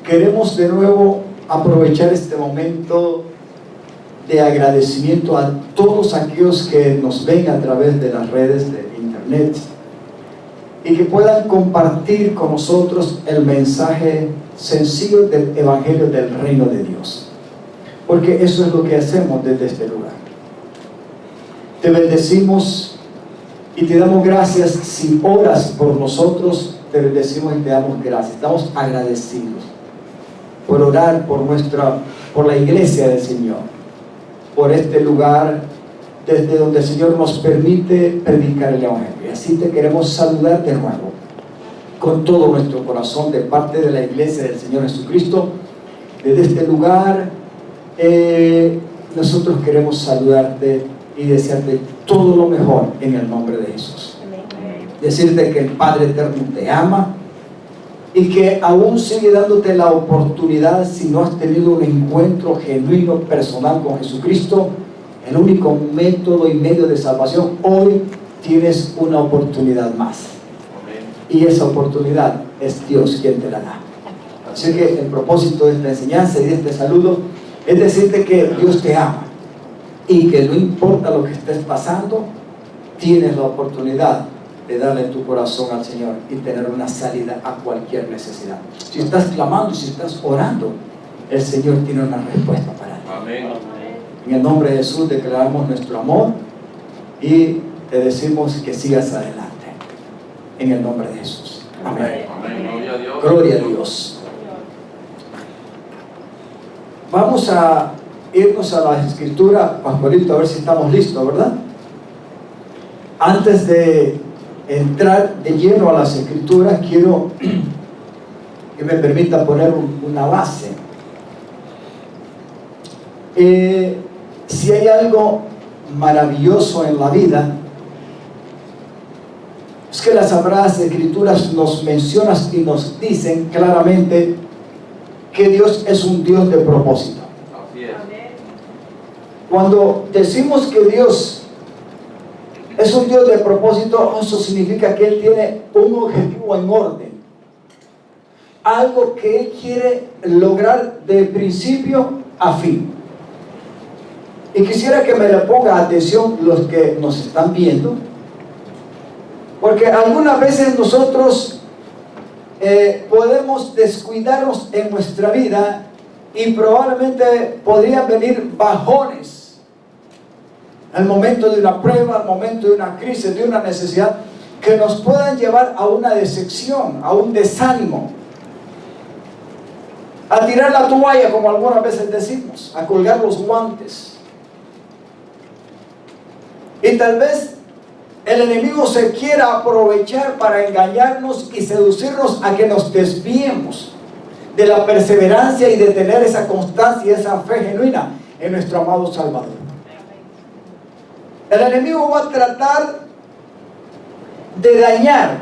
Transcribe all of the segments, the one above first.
queremos de nuevo aprovechar este momento de agradecimiento a todos aquellos que nos ven a través de las redes de internet y que puedan compartir con nosotros el mensaje sencillo del Evangelio del Reino de Dios, porque eso es lo que hacemos desde este lugar. Te bendecimos y te damos gracias. Si oras por nosotros, te bendecimos y te damos gracias. Estamos agradecidos por orar por la iglesia del Señor, por este lugar desde donde el Señor nos permite predicar el Evangelio. Y así te queremos saludar de nuevo con todo nuestro corazón de parte de la iglesia del Señor Jesucristo. Desde este lugar nosotros queremos saludarte y desearte todo lo mejor en el nombre de Jesús. Decirte que el Padre Eterno te ama y que aún sigue dándote la oportunidad, si no has tenido un encuentro genuino, personal con Jesucristo, el único método y medio de salvación. Hoy tienes una oportunidad más. Y esa oportunidad es Dios quien te la da. Así que el propósito de esta enseñanza y de este saludo es decirte que Dios te ama y que no importa lo que estés pasando, tienes la oportunidad de darle tu corazón al Señor y tener una salida a cualquier necesidad. Si estás clamando, si estás orando, el Señor tiene una respuesta para ti. Amén. En el nombre de Jesús declaramos nuestro amor y te decimos que sigas adelante. En el nombre de Jesús. Amén. Amén. Gloria a Dios. Vamos a irnos a la escritura, Pascualito, a ver si estamos listos, ¿verdad? Antes de entrar de lleno a las escrituras, quiero que me permita poner una base. Si hay algo maravilloso en la vida, es que las Sagradas Escrituras nos mencionan y nos dicen claramente que Dios es un Dios de propósito. Así es. Cuando decimos que Dios es un Dios de propósito, eso significa que Él tiene un objetivo en orden, algo que Él quiere lograr de principio a fin. Y quisiera que me le ponga atención los que nos están viendo, porque algunas veces nosotros podemos descuidarnos en nuestra vida y probablemente podrían venir bajones al momento de una prueba, al momento de una crisis, de una necesidad, que nos puedan llevar a una decepción, a un desánimo, a tirar la toalla, como algunas veces decimos, a colgar los guantes. Y tal vez el enemigo se quiera aprovechar para engañarnos y seducirnos a que nos desviemos de la perseverancia y de tener esa constancia y esa fe genuina en nuestro amado Salvador. El enemigo va a tratar de dañar,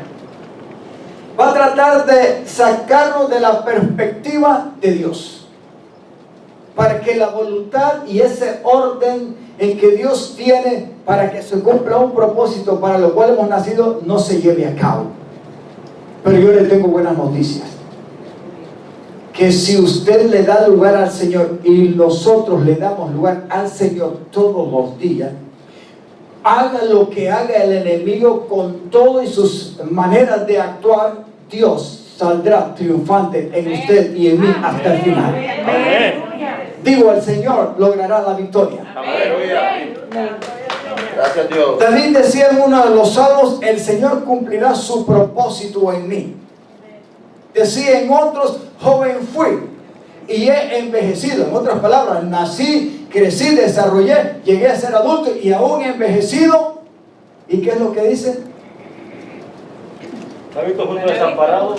va a tratar de sacarnos de la perspectiva de Dios, para que la voluntad y ese orden en que Dios tiene para que se cumpla un propósito para lo cual hemos nacido no se lleve a cabo. Pero yo le tengo buenas noticias, que si usted le da lugar al Señor y nosotros le damos lugar al Señor todos los días, haga lo que haga el enemigo con todo y sus maneras de actuar, Dios saldrá triunfante en usted y en mí hasta el final. Amén. Digo, el Señor logrará la victoria. Amén. Gracias, Dios. David decía en uno de los salmos: el Señor cumplirá su propósito en mí. Decía en otros: joven fui y he envejecido. En otras palabras, nací, crecí, desarrollé, llegué a ser adulto y aún he envejecido. ¿Y qué es lo que dice? ¿Ha visto junto desamparado?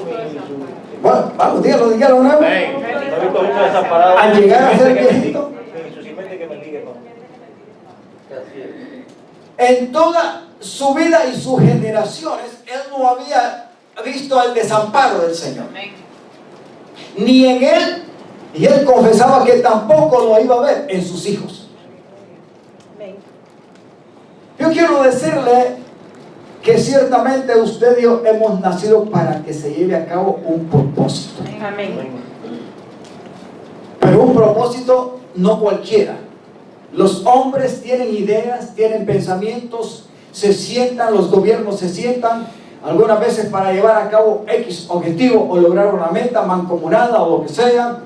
Bueno, vamos, dígalo nuevo. ¿Ha visto junto desamparado? Al llegar a ser viejito, en toda su vida y sus generaciones, él no había visto el desamparo del Señor, ni en él, y él confesaba que tampoco lo iba a ver en sus hijos. Yo quiero decirle que ciertamente usted y yo hemos nacido para que se lleve a cabo un propósito. Pero un propósito no cualquiera. Los hombres tienen ideas, tienen pensamientos, se sientan, los gobiernos se sientan algunas veces para llevar a cabo X objetivo o lograr una meta mancomunada o lo que sea.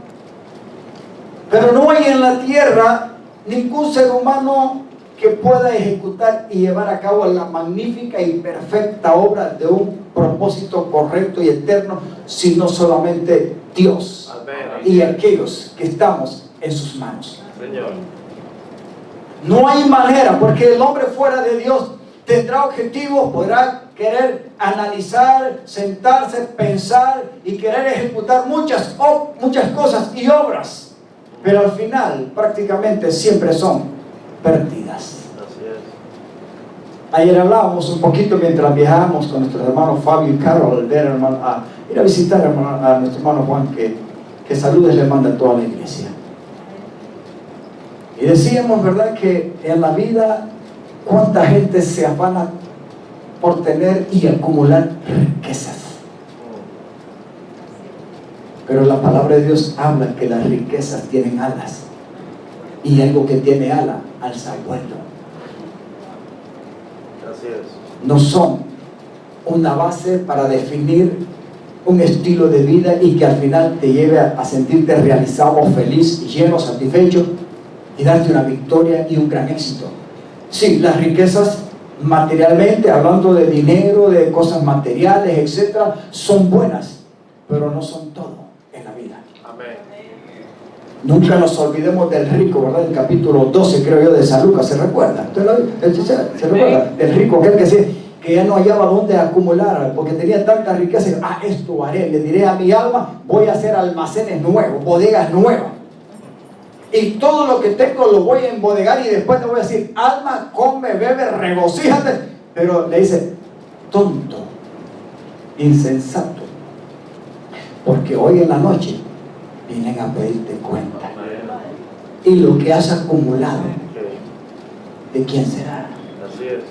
Pero no hay en la tierra ningún ser humano que pueda ejecutar y llevar a cabo la magnífica y perfecta obra de un propósito correcto y eterno, sino solamente Dios. Amén. Y aquellos que estamos en sus manos. Señor. No hay manera, porque el hombre fuera de Dios tendrá objetivos, podrá querer analizar, sentarse, pensar y querer ejecutar muchas cosas y obras, pero al final prácticamente siempre son perdidas. Así es. Ayer hablábamos un poquito mientras viajábamos con nuestros hermanos Fabio y Carol al ver, a ir a visitar a nuestro hermano Juan, que saludes le manda a toda la iglesia. Y decíamos, ¿verdad?, que en la vida cuánta gente se afana por tener y acumular riquezas. Pero la palabra de Dios habla que las riquezas tienen alas, y algo que tiene ala alza vuelo. Así es. No son una base para definir un estilo de vida y que al final te lleve a sentirte realizado, feliz, lleno, satisfecho y darte una victoria y un gran éxito. Sí, las riquezas materialmente, hablando de dinero, de cosas materiales, etcétera, son buenas, pero no son todo en la vida. Amén. Nunca nos olvidemos del rico, ¿verdad? El capítulo 12, creo yo, de San Lucas, ¿se recuerda? ¿Se recuerda? El rico, aquel que ya no hallaba dónde acumular, porque tenía tanta riqueza. Esto haré, le diré a mi alma, voy a hacer almacenes nuevos, bodegas nuevas. Y todo lo que tengo lo voy a embodegar y después te voy a decir, alma, come, bebe, regocíjate. Pero le dice, tonto, insensato, porque hoy en la noche vienen a pedirte cuenta. Y lo que has acumulado, ¿de quién será? Así es.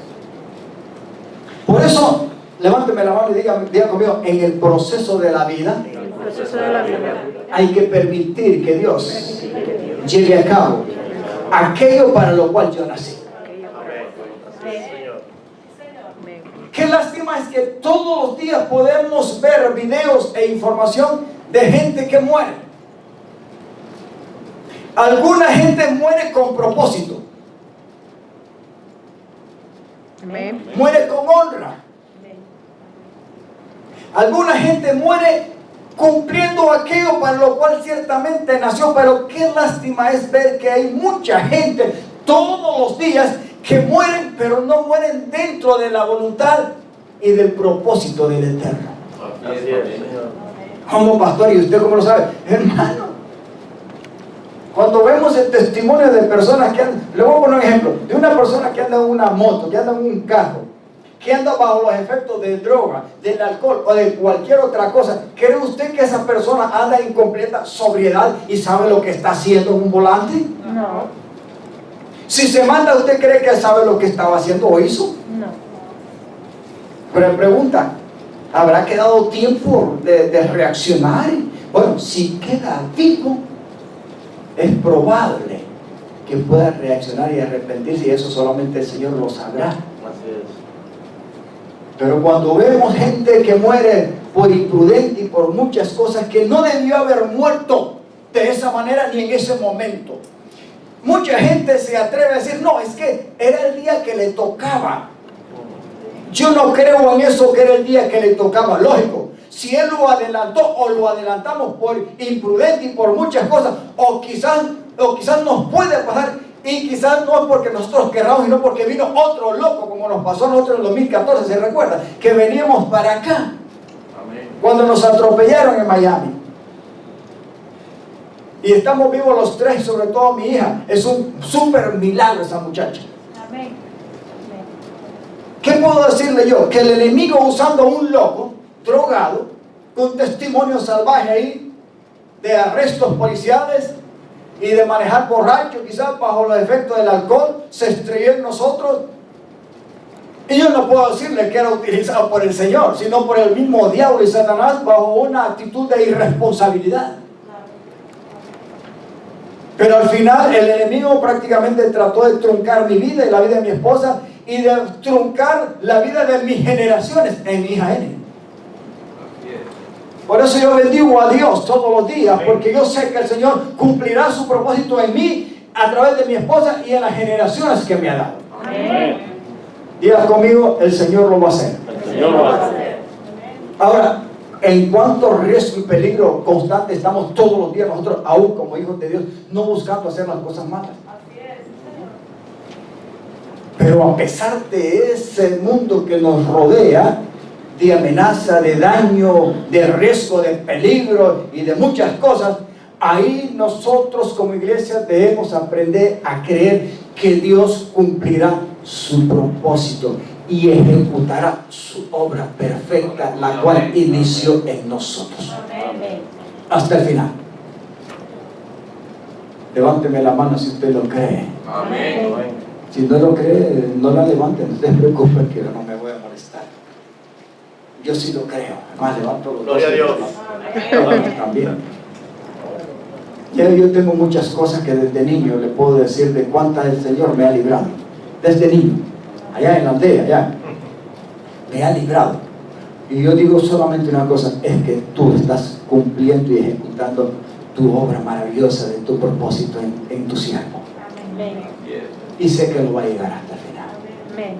Por eso, levánteme la mano y diga conmigo, en el proceso de la vida, hay que permitir que Dios lleve a cabo aquello para lo cual yo nací. Amén. Así es, Señor. Qué lástima es que todos los días podemos ver videos e información de gente que muere. Alguna gente muere con propósito. Amén. Muere con honra. Alguna gente muere cumpliendo aquello para lo cual ciertamente nació. Pero qué lástima es ver que hay mucha gente todos los días que mueren, pero no mueren dentro de la voluntad y del propósito del Eterno. Así es, Señor. Como pastor, ¿y usted cómo lo sabe? Hermano, cuando vemos el testimonio de personas que andan, le voy a poner un ejemplo, de una persona que anda en una moto, que anda en un carro, que anda bajo los efectos de droga, del alcohol o de cualquier otra cosa, ¿cree usted que esa persona anda en completa sobriedad y sabe lo que está haciendo en un volante? No. Si se manda, ¿usted cree que sabe lo que estaba haciendo o hizo? No. Pero pregunta, ¿habrá quedado tiempo de reaccionar? Bueno, si queda vivo, es probable que pueda reaccionar y arrepentirse, y eso solamente el Señor lo sabrá. Así es. Pero cuando vemos gente que muere por imprudente y por muchas cosas que no debió haber muerto de esa manera ni en ese momento, mucha gente se atreve a decir, no, es que era el día que le tocaba. Yo no creo en eso, que era el día que le tocaba. Lógico, si él lo adelantó o lo adelantamos por imprudente y por muchas cosas, o quizás nos puede pasar, y quizás no es porque nosotros querramos, sino porque vino otro loco, como nos pasó a nosotros en 2014, ¿se recuerda? Que veníamos para acá, Amén. cuando nos atropellaron en Miami. Y estamos vivos los tres, sobre todo mi hija. Es un súper milagro esa muchacha. Amén. ¿Qué puedo decirle yo? Que el enemigo, usando a un loco, drogado, con testimonio salvaje ahí, de arrestos policiales y de manejar borracho, quizás bajo los efectos del alcohol, se estrelló en nosotros. Y yo no puedo decirle que era utilizado por el Señor, sino por el mismo diablo y Satanás, bajo una actitud de irresponsabilidad. Pero al final el enemigo prácticamente trató de truncar mi vida y la vida de mi esposa y de truncar la vida de mis generaciones en mi hija N. Por eso yo bendigo a Dios todos los días, porque yo sé que el Señor cumplirá su propósito en mí a través de mi esposa y en las generaciones que me ha dado. Amén. Diga conmigo, el Señor lo va a hacer. El Señor lo va a hacer. Ahora, en cuanto riesgo y peligro constante estamos todos los días nosotros, aún como hijos de Dios, no buscando hacer las cosas malas. Pero a pesar de ese mundo que nos rodea, de amenaza, de daño, de riesgo, de peligro y de muchas cosas, ahí nosotros como iglesia debemos aprender a creer que Dios cumplirá su propósito y ejecutará su obra perfecta, la cual inició en nosotros. Hasta el final. Levánteme la mano si usted lo cree. Amén. Si no lo cree, no la levante, no se preocupe que yo no me voy a molestar. Yo sí lo creo. Además, levanto los Gloria a Dios. dos también. Ya yo tengo muchas cosas que desde niño le puedo decir de cuántas el Señor me ha librado. Desde niño, allá en la aldea, allá, me ha librado. Y yo digo solamente una cosa, es que tú estás cumpliendo y ejecutando tu obra maravillosa de tu propósito en tu siervo. Y sé que lo va a llegar hasta el final. Amén.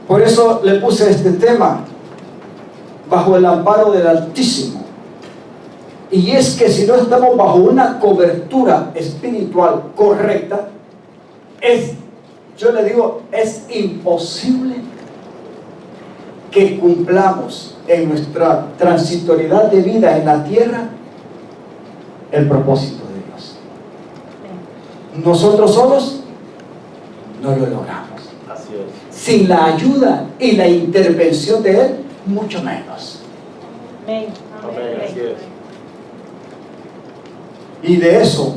Por eso le puse este tema, bajo el amparo del Altísimo. Y es que si no estamos bajo una cobertura espiritual correcta, yo le digo, es imposible que cumplamos en nuestra transitoriedad de vida en la tierra el propósito de Dios. Nosotros solos no lo logramos. Así es. Sin la ayuda y la intervención de Él, mucho menos. Amén. Amén. Así es. Y de eso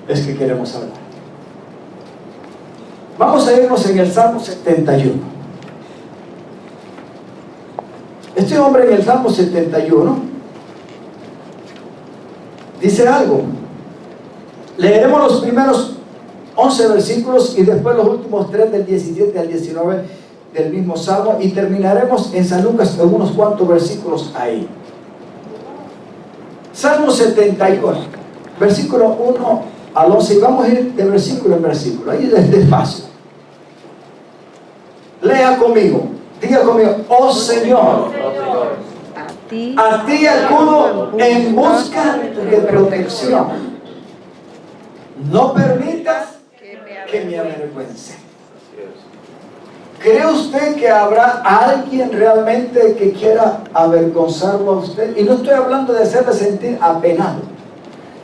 es que queremos hablar. Vamos a irnos en el Salmo 71. Este hombre en el Salmo 71 dice algo. Leeremos los primeros 11 versículos y después los últimos 3 del 17 al 19 del mismo Salmo y terminaremos en San Lucas en unos cuantos versículos ahí. Salmo 71, versículo 1 al 11, y vamos a ir de versículo en versículo, ahí despacio. Lea conmigo, diga conmigo, oh Señor, a ti acudo en busca de protección. No permitas que me avergüence. ¿Cree usted que habrá alguien realmente que quiera avergonzarlo a usted? Y no estoy hablando de hacerle sentir apenado.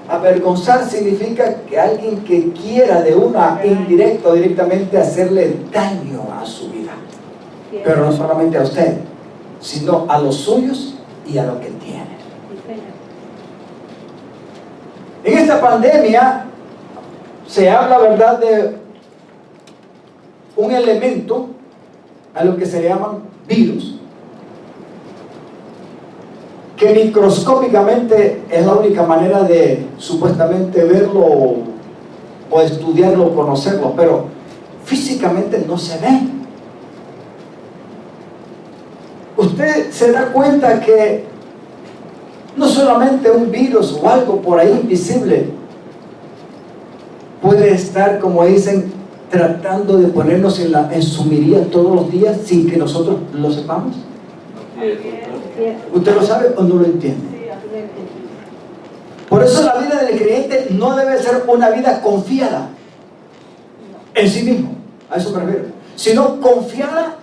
Avergonzar significa que alguien que quiera de una indirecta o directamente hacerle daño a su vida. Pero no solamente a usted, sino a los suyos y a lo que tiene. En esta pandemia se habla, ¿verdad?, de un elemento a lo que se llaman virus, que microscópicamente es la única manera de supuestamente verlo o estudiarlo o conocerlo, pero físicamente no se ve. Usted se da cuenta que no solamente un virus o algo por ahí invisible puede estar, como dicen, tratando de ponernos en su mirilla todos los días sin que nosotros lo sepamos. ¿Usted lo sabe o no lo entiende? Por eso la vida del creyente no debe ser una vida confiada en sí mismo, a eso me refiero, sino confiada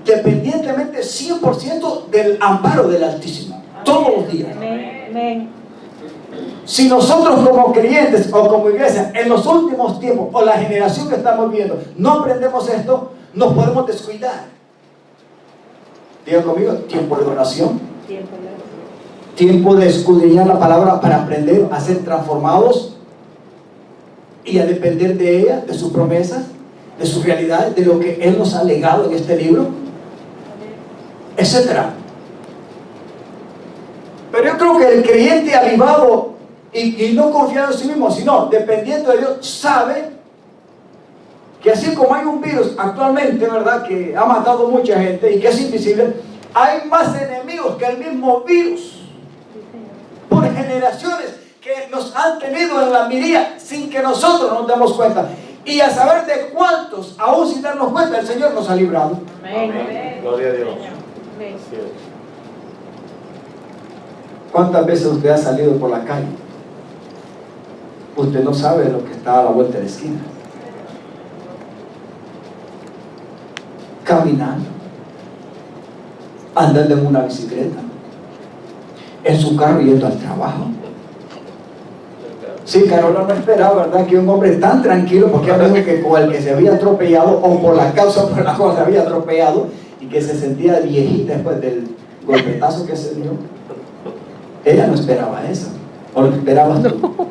dependientemente 100% del amparo del Altísimo, todos los días. Amén. Si nosotros como creyentes o como iglesia en los últimos tiempos o la generación que estamos viendo no aprendemos esto, nos podemos descuidar. Diga conmigo, tiempo de oración, tiempo de escudriñar la palabra para aprender a ser transformados y a depender de ella, de sus promesas, de sus realidades, de lo que Él nos ha legado en este libro, etc. Pero yo creo que el creyente avivado y no confiando en sí mismo, sino dependiendo de Dios, sabe que así como hay un virus actualmente, ¿verdad?, que ha matado mucha gente y que es invisible, hay más enemigos que el mismo virus por generaciones que nos han tenido en la mirilla sin que nosotros nos demos cuenta. Y a saber de cuántos, aún sin darnos cuenta, el Señor nos ha librado. Amén. Gloria a Dios. Amén. Así es. ¿Cuántas veces usted ha salido por la calle? Usted no sabe lo que está a la vuelta de la esquina. Caminando, andando en una bicicleta, en su carro yendo al trabajo. Sí, Carola no esperaba, ¿verdad?, que un hombre tan tranquilo, porque ella dijo que con el que se había atropellado, o por la causa por la cual se había atropellado, y que se sentía viejita después del golpetazo que se dio. Ella no esperaba eso. ¿O lo esperabas tú?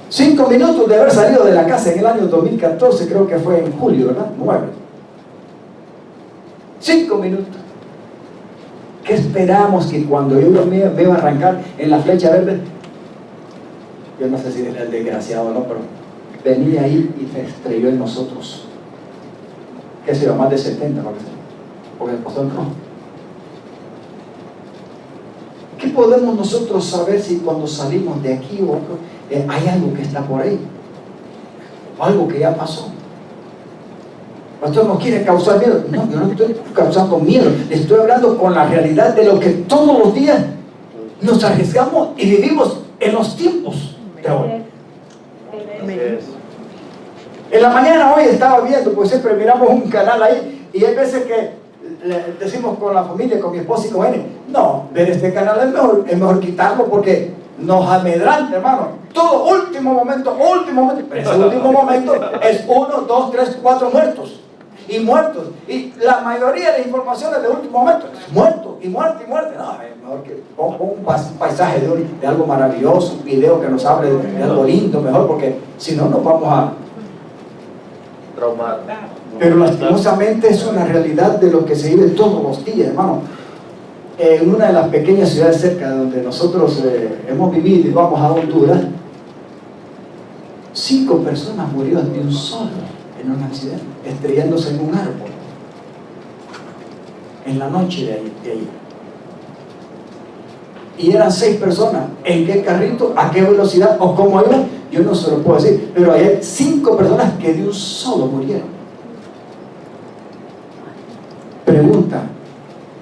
5 minutos de haber salido de la casa en el año 2014, creo que fue en julio, ¿verdad? 9. 5 minutos. ¿Qué esperamos que cuando yo me iba a arrancar en la flecha verde? Yo no sé si es el desgraciado o no, pero venía ahí y se estrelló en nosotros. ¿Qué se llama? Más de 70, porque pasó en rojo. ¿Qué podemos nosotros saber si cuando salimos de aquí o hay algo que está por ahí? O algo que ya pasó. Pastor, ¿no quiere causar miedo? No, yo no estoy causando miedo. Le estoy hablando con la realidad de lo que todos los días nos arriesgamos y vivimos en los tiempos de hoy. Así es. En la mañana hoy estaba viendo, pues siempre miramos un canal ahí y hay veces que le decimos con la familia, con mi esposa y con él, no, ver este canal es mejor quitarlo porque nos amedranta, hermano. Todo último momento, pero ese último momento es 1, 2, 3, 4 muertos. Y muertos. Y la mayoría de informaciones de último momento es muerto y muerte y muerte. No, es mejor que ponga un paisaje de algo maravilloso, un video que nos hable de algo lindo, mejor, porque si no nos vamos a Traumar. Pero lastimosamente es una realidad de lo que se vive todos los días, hermano. En una de las pequeñas ciudades cerca de donde nosotros hemos vivido y vamos a Honduras, 5 personas murieron de un solo en un accidente, estrellándose en un árbol en la noche de ahí. Y eran 6 personas. ¿En qué carrito? ¿A qué velocidad? ¿O cómo iban? Yo no se lo puedo decir, pero hay 5 personas que de un solo murieron. Pregunta: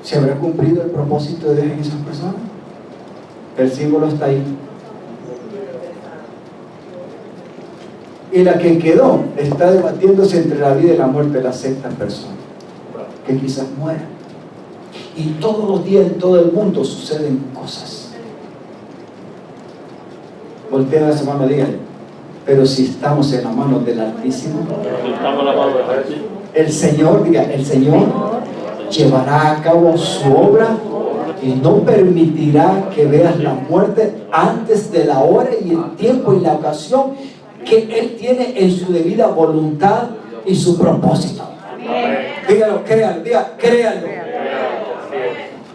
¿se habrá cumplido el propósito de Dios en esas personas? El símbolo está ahí. Y la que quedó está debatiéndose entre la vida y la muerte de las 6 personas que quizás mueran. Y todos los días en todo el mundo suceden cosas. Voltea a esa mano y dígale: pero si estamos en las manos del Altísimo, Estamos en la mano de Jesús. el Señor, diga, el Señor llevará a cabo su obra y no permitirá que veas la muerte antes de la hora y el tiempo y la ocasión que Él tiene en su debida voluntad y su propósito. Dígalo, créalo, diga, créalo.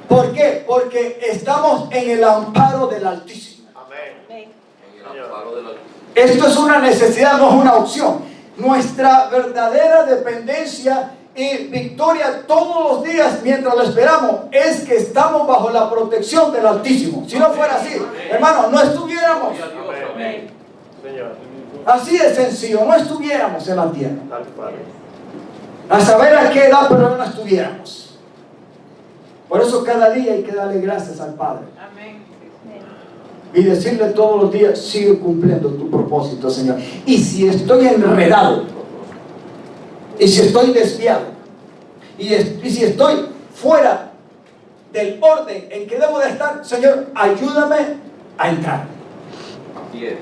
¿Por qué? Porque estamos en el amparo del Altísimo. Esto es una necesidad, no es una opción. Nuestra verdadera dependencia y victoria todos los días mientras lo esperamos es que estamos bajo la protección del Altísimo. Si no fuera así, hermano, no estuviéramos. Así de sencillo, no estuviéramos en la tierra. A saber a qué edad, pero no estuviéramos. Por eso cada día hay que darle gracias al Padre. Y decirle todos los días: sigue cumpliendo tu propósito, Señor. Y si estoy enredado, y si estoy desviado, y si estoy fuera del orden en que debo de estar, Señor, ayúdame a entrar.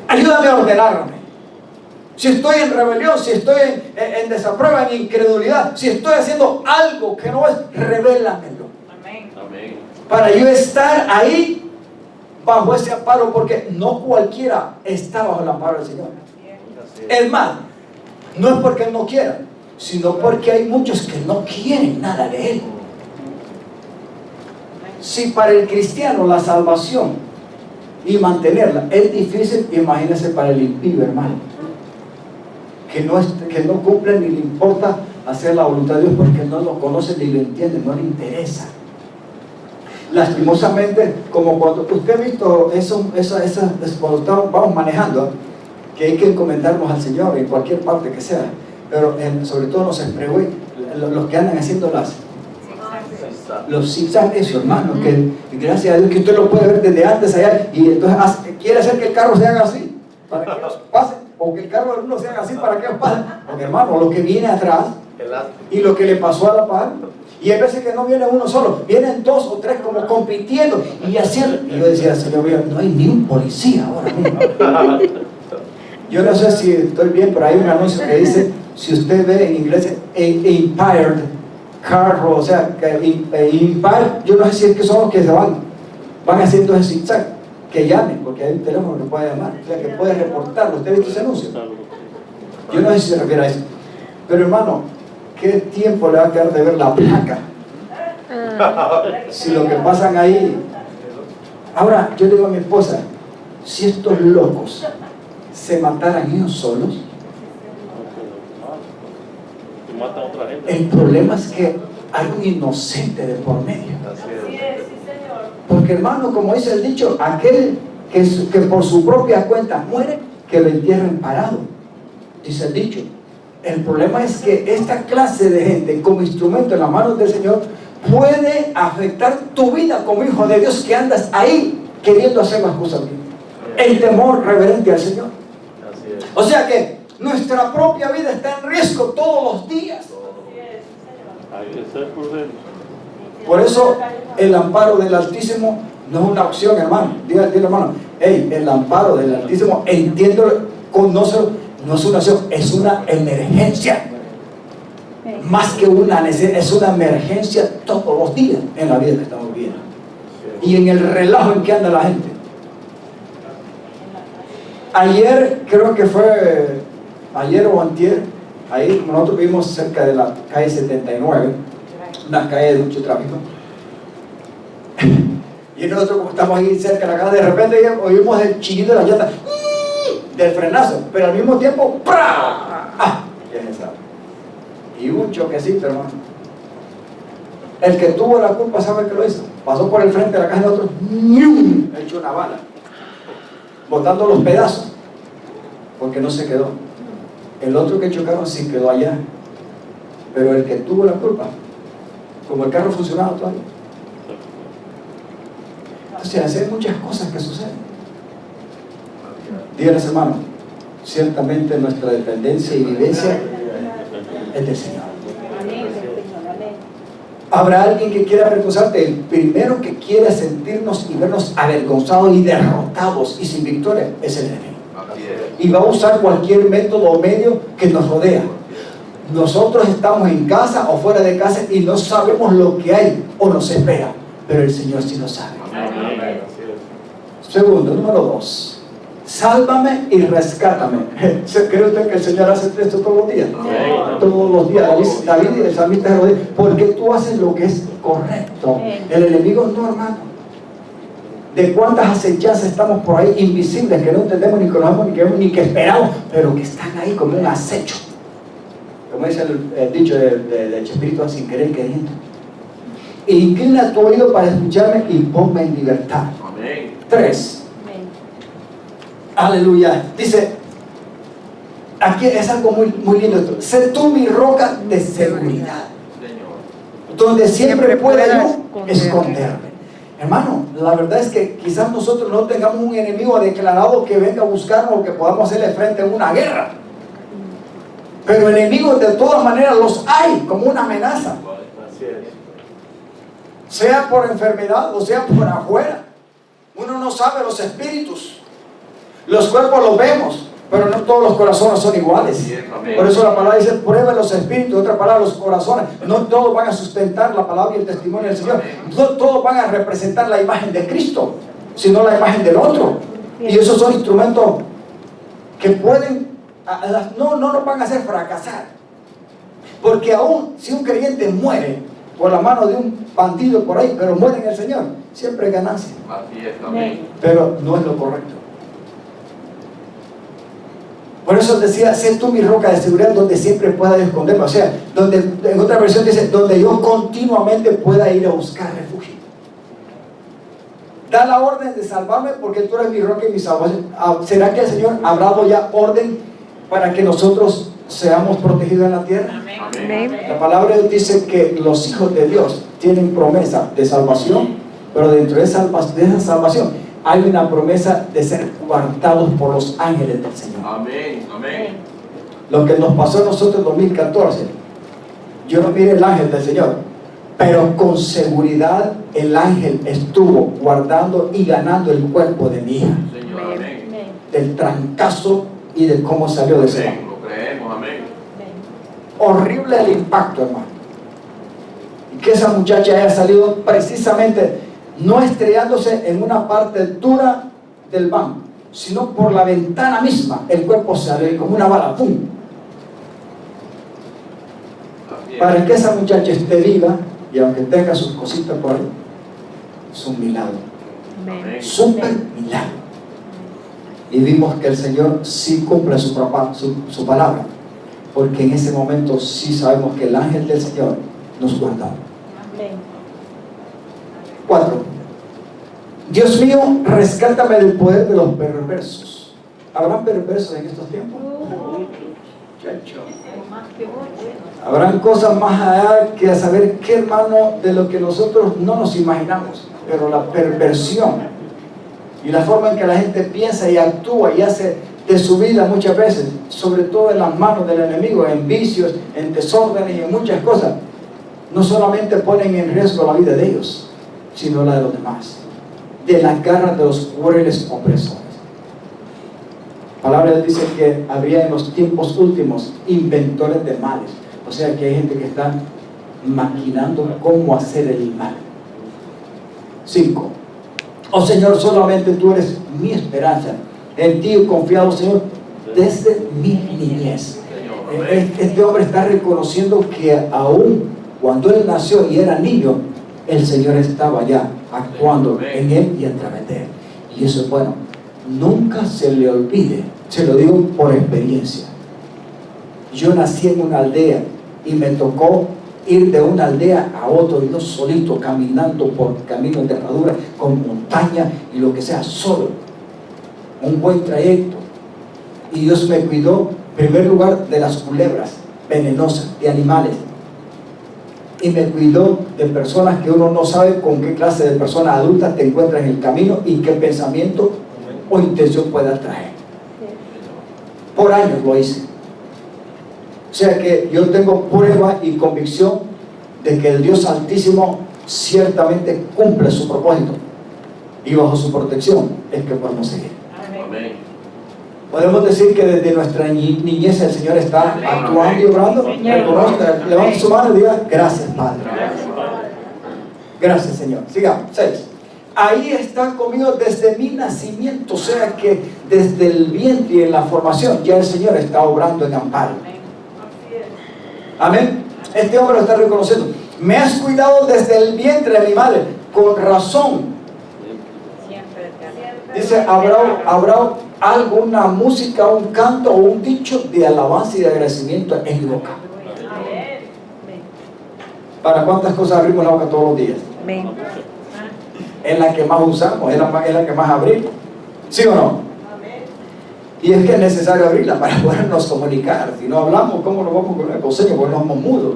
Ayúdame a ordenarme. Si estoy en rebelión, si estoy en desaprueba, en incredulidad, si estoy haciendo algo que no es, revélamelo. Amén. Para yo estar ahí bajo ese amparo, porque no cualquiera está bajo el amparo del Señor. Es más, no es porque Él no quiera, sino porque hay muchos que no quieren nada de Él. Si para el cristiano la salvación y mantenerla. Es difícil, imagínense, para el impío, hermano, que no cumple ni le importa hacer la voluntad de Dios porque no lo conoce ni lo entiende, no le interesa. Lastimosamente, como cuando usted ha visto cuando vamos manejando, que hay que encomendarnos al Señor en cualquier parte que sea, pero sobre todo los expressway, los que andan haciendo los zigzags, eso, hermano, que gracias a Dios que usted lo puede ver desde antes allá, y entonces quiere hacer que el carro se haga así para que ellos pasen, o que el carro no se haga así para que ellos pasen, porque hermano, lo que viene atrás y lo que le pasó a la par, y hay veces que no viene uno solo, vienen dos o tres como compitiendo y haciendo, y yo decía, Señor mío, no hay ni un policía ahora mismo. Yo no sé si estoy bien, pero hay un anuncio que dice, si usted ve en inglés, impaired car, o sea, impaired, yo no sé si es que son los que se van haciendo ese zigzag, que llamen, porque hay un teléfono que puede llamar, o sea, que puede reportarlo. ¿Usted ha visto ese anuncio? Yo no sé si se refiere a eso. Pero hermano, ¿qué tiempo le va a quedar de ver la placa? Si lo que pasan ahí... Ahora, yo digo a mi esposa, si estos locos se mataran ellos solos, el problema es que hay un inocente de por medio. Porque hermano, como dice el dicho, aquel que por su propia cuenta muere, que lo entierren parado, dice el dicho. El problema es que esta clase de gente como instrumento en las manos del Señor puede afectar tu vida como hijo de Dios, que andas ahí queriendo hacer las cosas bien, el temor reverente al Señor. O sea que nuestra propia vida está en riesgo todos los días. Hay que ser prudente. Por eso el amparo del Altísimo no es una opción, hermano. Dígale, hermano, hey, el amparo del Altísimo, entiéndolo, conócelo, no es una opción, es una emergencia. Más que una necesidad, es una emergencia todos los días en la vida que estamos viviendo. Y en el relajo en que anda la gente. Ayer, creo que fue ayer o antier, ahí como nosotros vivimos cerca de la calle 79, una calle de mucho tráfico, y nosotros como estamos ahí cerca de la casa, de repente oímos el chillido de la llanta, del frenazo, pero al mismo tiempo ¡pra! ¿Quién sabe? Y un choquecito, hermano. El que tuvo la culpa sabe que lo hizo, pasó por el frente de la casa de nosotros, echó una bala, botando los pedazos, porque no se quedó. El otro que chocaron sí quedó allá, pero el que tuvo la culpa, como el carro funcionaba todavía. Entonces hay muchas cosas que suceden. Díganles, hermano, ciertamente nuestra dependencia y vivencia es del Señor. Habrá alguien que quiera avergonzarte. El primero que quiere sentirnos y vernos avergonzados y derrotados y sin victoria es el enemigo. Y va a usar cualquier método o medio que nos rodea. Nosotros estamos en casa o fuera de casa y no sabemos lo que hay o nos espera, pero el Señor sí lo sabe. Segundo, número 2, sálvame y rescátame. ¿Cree usted que el Señor hace esto todos los días? Todos los días. David y el salmista lo dice, porque tú haces lo que es correcto. El enemigo no, hermano. De cuántas acechanzas estamos por ahí invisibles que no entendemos ni conocemos ni que esperamos, pero que están ahí como un acecho, como dice el dicho de Chespirito, sin querer queriendo. Inclina tu oído para escucharme y ponme en libertad. 3. Aleluya. Dice aquí es algo muy lindo esto: sé tú mi roca de seguridad, donde siempre pueda yo esconderme. Hermano, la verdad es que quizás nosotros no tengamos un enemigo declarado que venga a buscarnos o que podamos hacerle frente en una guerra, pero enemigos de todas maneras los hay como una amenaza, sea por enfermedad o sea por afuera. Uno no sabe los espíritus, los cuerpos los vemos, pero no todos los corazones son iguales. Por eso la palabra dice, prueba los espíritus, otra palabra los corazones. No todos van a sustentar la palabra y el testimonio del Señor. No todos van a representar la imagen de Cristo, sino la imagen del otro. Y esos son instrumentos que pueden, no nos van a hacer fracasar. Porque aún si un creyente muere, por la mano de un bandido por ahí, pero muere en el Señor, siempre es ganancia. Así es, amén. Pero no es lo correcto. Por eso decía, sé tú mi roca de seguridad donde siempre pueda esconderme. O sea, donde, en otra versión dice, donde yo continuamente pueda ir a buscar refugio. Da la orden de salvarme porque tú eres mi roca y mi salvación. ¿Será que el Señor habrá dado ya orden para que nosotros seamos protegidos en la tierra? Amén. La palabra de Dios dice que los hijos de Dios tienen promesa de salvación, pero dentro de esa salvación hay una promesa de ser guardados por los ángeles del Señor. Amén. Amén. Lo que nos pasó a nosotros en 2014, yo no miré el ángel del Señor, pero con seguridad el ángel estuvo guardando y ganando el cuerpo de mi hija, Señor, amén. del trancazo y de cómo salió de ese Amén. ángel. Lo creemos, amén. Horrible el impacto, hermano. Y que esa muchacha haya salido precisamente no estrellándose en una parte dura del banco, sino por la ventana misma, el cuerpo salió como una bala, ¡pum! Así es. Para que esa muchacha esté viva y aunque tenga sus cositas por ahí, es un milagro, Amén. súper milagro. Y vimos que el Señor sí cumple su palabra, porque en ese momento sí sabemos que el ángel del Señor nos guardó. 4. Dios mío, rescátame del poder de los perversos. ¿Habrán perversos en estos tiempos? Chacho. Habrán cosas más allá que a saber qué, hermano, de lo que nosotros no nos imaginamos. Pero la perversión y la forma en que la gente piensa y actúa y hace de su vida muchas veces, sobre todo en las manos del enemigo, en vicios, en desórdenes y en muchas cosas, no solamente ponen en riesgo la vida de ellos, sino la de los demás, de las garras de los crueles opresores. La palabra de Dios dice que habría en los tiempos últimos inventores de males, o sea que hay gente que está maquinando cómo hacer el mal. 5. Oh Señor, solamente tú eres mi esperanza, en ti he confiado, Señor, desde mi niñez. Señor, amén. Este hombre está reconociendo que aún cuando él nació y era niño, el Señor estaba ya actuando en él y a través de él. Y eso es bueno. Nunca se le olvide, se lo digo por experiencia. Yo nací en una aldea y me tocó ir de una aldea a otro, y yo solito, caminando por caminos de herradura, con montaña y lo que sea, solo. Un buen trayecto. Y Dios me cuidó, en primer lugar, de las culebras venenosas, de animales. Y me cuidó de personas que uno no sabe con qué clase de personas adultas te encuentras en el camino y qué pensamiento o intención pueda traer. Por años lo hice. O sea que yo tengo prueba y convicción de que el Dios Altísimo ciertamente cumple su propósito, y bajo su protección es que podemos seguir. Amén. Podemos decir que desde nuestra niñez el Señor está Amén. actuando y obrando. Señor. Levante su mano y diga: gracias, Padre. Gracias, Padre. Gracias, Señor. Sigamos. 6. Ahí está conmigo desde mi nacimiento, o sea que desde el vientre y en la formación ya el Señor está obrando en amparo. Amén. Este hombre lo está reconociendo. Me has cuidado desde el vientre de mi madre. Con razón. Dice, ¿habrá alguna música, un canto o un dicho de alabanza y de agradecimiento en mi boca? ¿Para cuántas cosas abrimos la boca todos los días? Es la que más usamos, es la que más abrimos. ¿Sí o no? Y es que es necesario abrirla para podernos comunicar. Si no hablamos, ¿cómo nos vamos a comunicar con señas? Porque nos vamos mudos.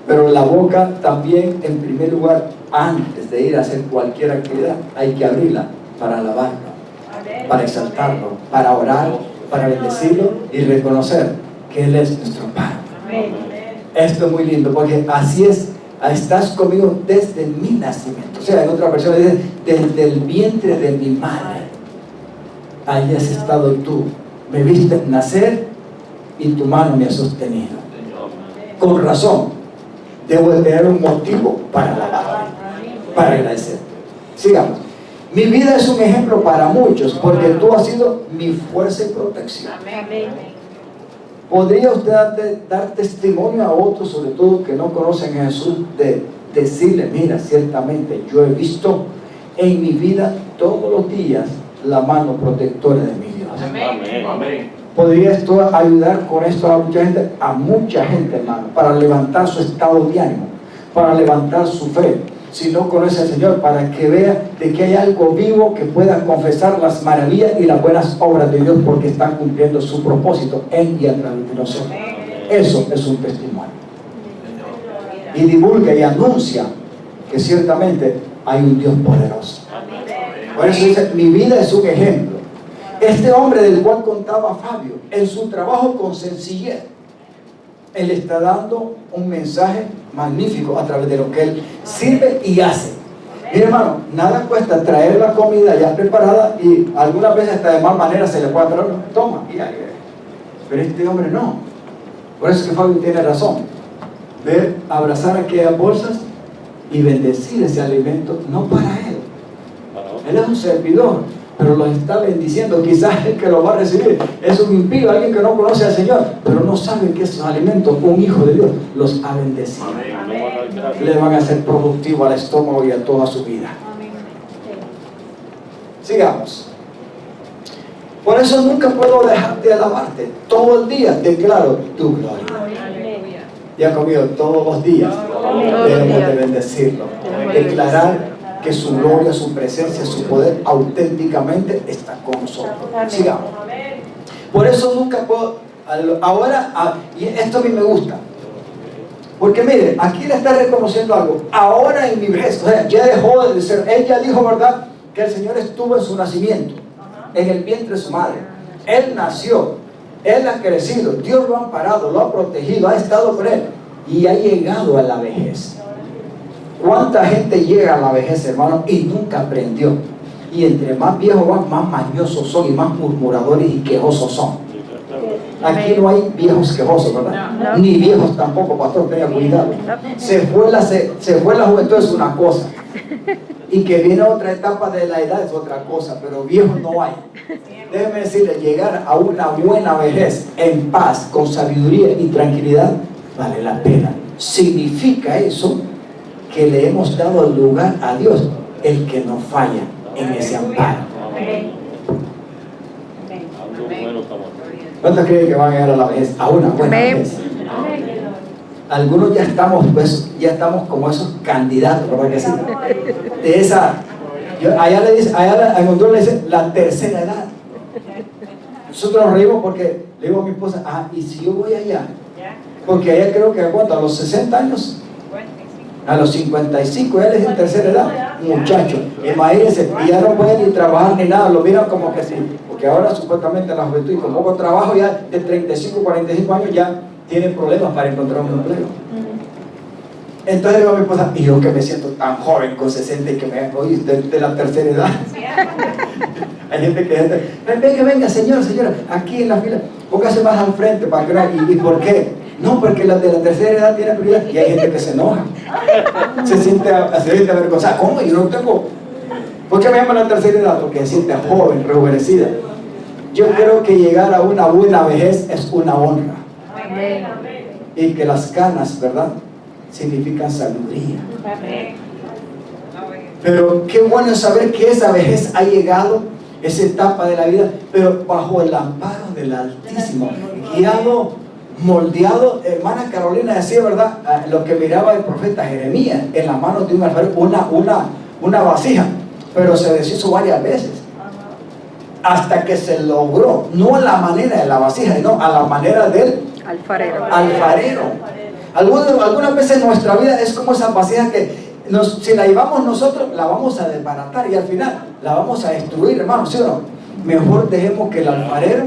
Pero la boca también, en primer lugar, antes de ir a hacer cualquier actividad, hay que abrirla para alabarlo, para exaltarlo, para orar, para bendecirlo y reconocer que Él es nuestro Padre. Esto es muy lindo, porque así es. Estás conmigo desde mi nacimiento. O sea, en otra versión dice, desde el vientre de mi madre. Ahí has estado tú. Me viste nacer y tu mano me ha sostenido. Con razón, debo de tener un motivo para alabar, para agradecer. Sigamos. Mi vida es un ejemplo para muchos, porque tú has sido mi fuerza y protección. ¿Podría usted dar testimonio a otros, sobre todo que no conocen a Jesús, de decirle, mira, ciertamente yo he visto en mi vida todos los días la mano protectora de mi Dios? Amén. Amén. ¿Podría esto ayudar con esto a mucha gente, hermano, para levantar su estado de ánimo, para levantar su fe? Si no conoce al Señor, para que vea de que hay algo vivo que pueda confesar las maravillas y las buenas obras de Dios, porque están cumpliendo su propósito en y a través de nosotros. Eso es un testimonio. Y divulga y anuncia que ciertamente hay un Dios poderoso. Por eso dice, mi vida es un ejemplo. Este hombre del cual contaba Fabio, en su trabajo con sencillez, él está dando un mensaje magnífico a través de lo que él sirve y hace. Mire, hermano, nada cuesta traer la comida ya preparada y algunas veces hasta de mal manera se le puede traer, toma, y ahí. Pero este hombre no. Por eso es que Fabio tiene razón. Ver, abrazar aquellas bolsas y bendecir ese alimento, no para él. Él es un servidor, pero los está bendiciendo. Quizás el que lo va a recibir es un impío, alguien que no conoce al Señor, pero no sabe que esos alimentos, un hijo de Dios, los ha bendecido. Le van a ser productivos al estómago y a toda su vida. Sigamos. Por eso nunca puedo dejar de alabarte. Todo el día declaro tu gloria. Ya ha comido todos los días. Debemos de bendecirlo. Declarar que su gloria, su presencia, su poder auténticamente está con nosotros. Sigamos. Por eso nunca puedo. Ahora, y esto a mí me gusta. Porque mire, aquí le está reconociendo algo. Ahora en mi vejez, o sea, ya dejó de ser. Él ya dijo, ¿verdad?, que el Señor estuvo en su nacimiento, en el vientre de su madre. Él nació, Él ha crecido, Dios lo ha amparado, lo ha protegido, ha estado con Él y ha llegado a la vejez. ¿Cuánta gente llega a la vejez, hermano, y nunca aprendió? Y entre más viejos van, más mañosos son y más murmuradores y quejosos son. Aquí no hay viejos quejosos, ¿verdad? No. Ni viejos tampoco, pastor, tenga cuidado. Se fue la juventud, es una cosa. Y que viene otra etapa de la edad es otra cosa, pero viejos no hay. Déjeme decirle, llegar a una buena vejez en paz, con sabiduría y tranquilidad, vale la pena. Significa eso que le hemos dado el lugar a Dios, el que nos falla en ese amparo. ¿Cuántos creen que van a llegar a la vejez? A una buena vejez. Algunos ya estamos, pues, como esos candidatos, ¿verdad que sí? De esa, en Honduras le dicen la tercera edad. Nosotros nos reímos porque le digo a mi esposa, y si yo voy allá, porque allá creo que a los 60 años, a los 55, él es en tercera edad, muchacho, imagínense, y ya no pueden ni trabajar ni nada, lo miran como que sí, porque ahora supuestamente la juventud y con poco trabajo ya de 35, 45 años ya tienen problemas para encontrar un empleo. Entonces le digo a mi esposa, y yo que me siento tan joven con 60 y que me voy de la tercera edad. Hay gente que venga, señora, aquí en la fila, póngase más al frente para que vean. ¿Y por qué? No, porque la de la tercera edad tiene prioridad. Y hay gente que se enoja, se siente avergonzada. ¿Cómo? Yo no tengo. ¿Por qué me llaman la tercera edad? Porque se siente joven, rejuvenecida. Yo creo que llegar a una buena vejez es una honra. Y que las canas, ¿verdad?, significan sabiduría. Pero qué bueno es saber que esa vejez ha llegado, esa etapa de la vida, pero bajo el amparo del Altísimo, guiado, moldeado. Hermana Carolina decía, ¿verdad?, lo que miraba el profeta Jeremías en las manos de un alfarero, una vasija, pero se deshizo varias veces hasta que se logró, no a la manera de la vasija, sino a la manera del alfarero. Algunas veces nuestra vida es como esa vasija que si la llevamos nosotros, la vamos a desbaratar y al final la vamos a destruir, hermano, ¿sí o no? Mejor dejemos que el alfarero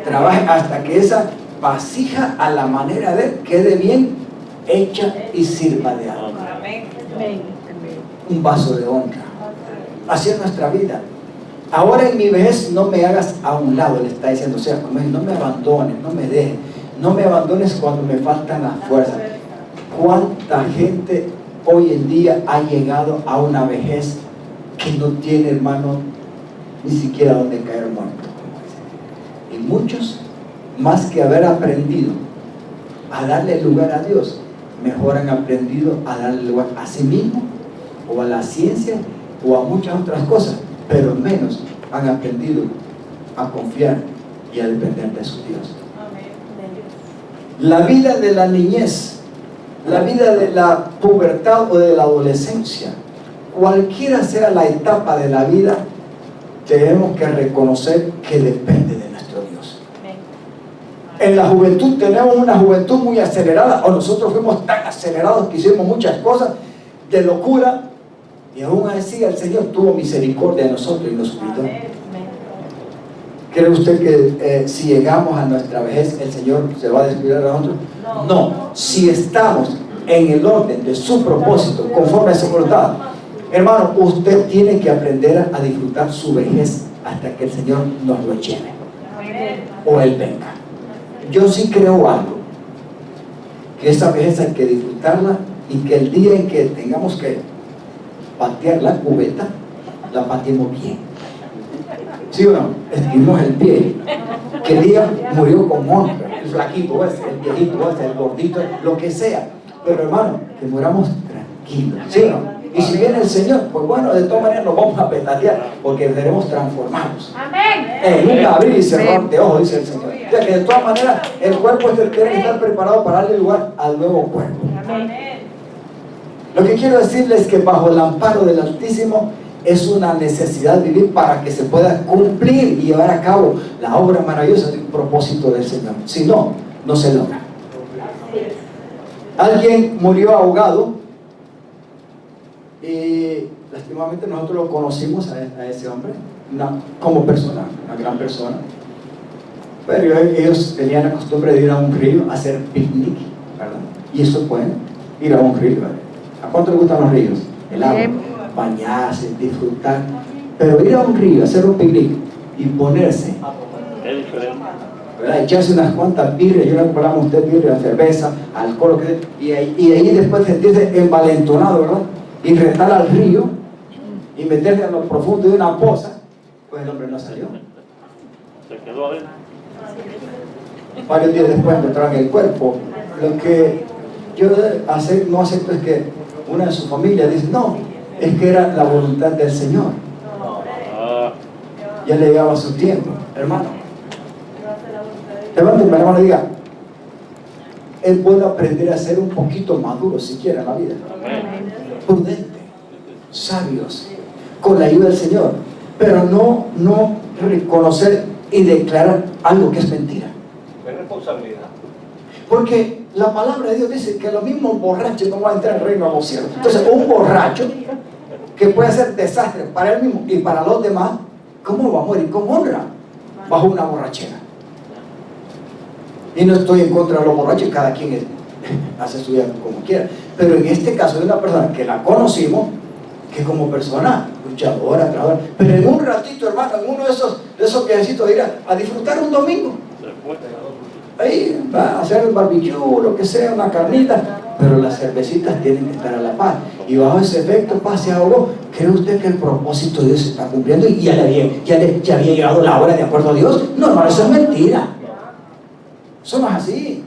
trabaje hasta que esa vasija a la manera de él quede bien hecha y sirva de algo. Un vaso de honra. Así es nuestra vida. Ahora en mi vejez no me hagas a un lado, le está diciendo, o sea, como no me abandones, no me dejes, no me abandones cuando me faltan las fuerzas. ¿Cuánta gente hoy en día ha llegado a una vejez que no tiene, hermano, ni siquiera donde caer muerto? Y muchos más que haber aprendido a darle lugar a Dios, mejor han aprendido a darle lugar a sí mismo o a la ciencia o a muchas otras cosas, pero menos han aprendido a confiar y a depender de su Dios. La vida de la niñez, la vida de la pubertad o de la adolescencia, cualquiera sea la etapa de la vida, tenemos que reconocer que depende de nuestro Dios. En la juventud tenemos una juventud muy acelerada, o nosotros fuimos tan acelerados que hicimos muchas cosas de locura, y aún así el Señor tuvo misericordia de nosotros y nos cuidó. ¿Cree usted que si llegamos a nuestra vejez el Señor se va a descuidar de nosotros? No, si estamos en el orden de su propósito, conforme a su voluntad, hermano, usted tiene que aprender a disfrutar su vejez hasta que el Señor nos lo lleve o Él venga. Yo sí creo algo, que esa vejez hay que disfrutarla y que el día en que tengamos que patear la cubeta, la pateemos bien. ¿Sí o no? Estiremos el pie. Que día murió con honra, el flaquito ese, el viejito ese, el gordito, lo que sea. Pero hermano, que muramos tranquilos. ¿Sí o no? Y si viene el Señor, pues bueno, de todas maneras nos vamos a petatear, porque seremos transformados. En un abrir y cerrar de ojos, dice el Señor. O sea que de todas maneras el cuerpo tiene que estar preparado para darle lugar al nuevo cuerpo. Lo que quiero decirles es que bajo el amparo del Altísimo es una necesidad vivir para que se pueda cumplir y llevar a cabo la obra maravillosa de un propósito del Señor. Si no, no se logra. Alguien murió ahogado y lastimosamente nosotros lo conocimos a ese hombre como persona, una gran persona. Pero ellos tenían la costumbre de ir a un río a hacer picnic, ¿verdad? Y eso pueden ir a un río, ¿verdad? ¿A cuánto les gustan los ríos? El agua, bañarse, disfrutar. Pero ir a un río, hacer un picnic y ponerse, Es diferente. ¿verdad? Echarse unas cuantas birrias, yo le compramos a usted birria, cerveza, alcohol, y ahí después sentirse envalentonado, ¿verdad? Y retar al río y meterse en lo profundo de una poza, pues el hombre no salió. Se quedó adentro. Varios días después encontraron el cuerpo. Lo que yo no acepto es que una de su familia dice, no, es que era la voluntad del Señor. Ya le llegaba su tiempo, hermano. Levánteme, hermano, y diga, es bueno aprender a ser un poquito maduro siquiera en la vida. Prudente, sabios, con la ayuda del Señor, pero no reconocer y declarar algo que es mentira. Es responsabilidad. Porque la palabra de Dios dice que los mismos borrachos no van a entrar al reino de los cielos. Entonces, un borracho que puede hacer desastre para él mismo y para los demás, ¿cómo va a morir con honra? Bajo una borrachera. Y no estoy en contra de los borrachos, cada quien hace su vida como quiera. Pero en este caso de una persona que la conocimos, que como persona luchadora, trabajadora, pero en un ratito, hermano, en uno de esos viajecitos de ir a disfrutar un domingo. Ahí va a hacer el barbecue, lo que sea, una carnita, pero las cervecitas tienen que estar a la par. Y bajo ese efecto, se ahogó. ¿Cree usted que el propósito de Dios se está cumpliendo y ya había llegado la hora de acuerdo a Dios? No, hermano, eso es mentira. Eso no es así.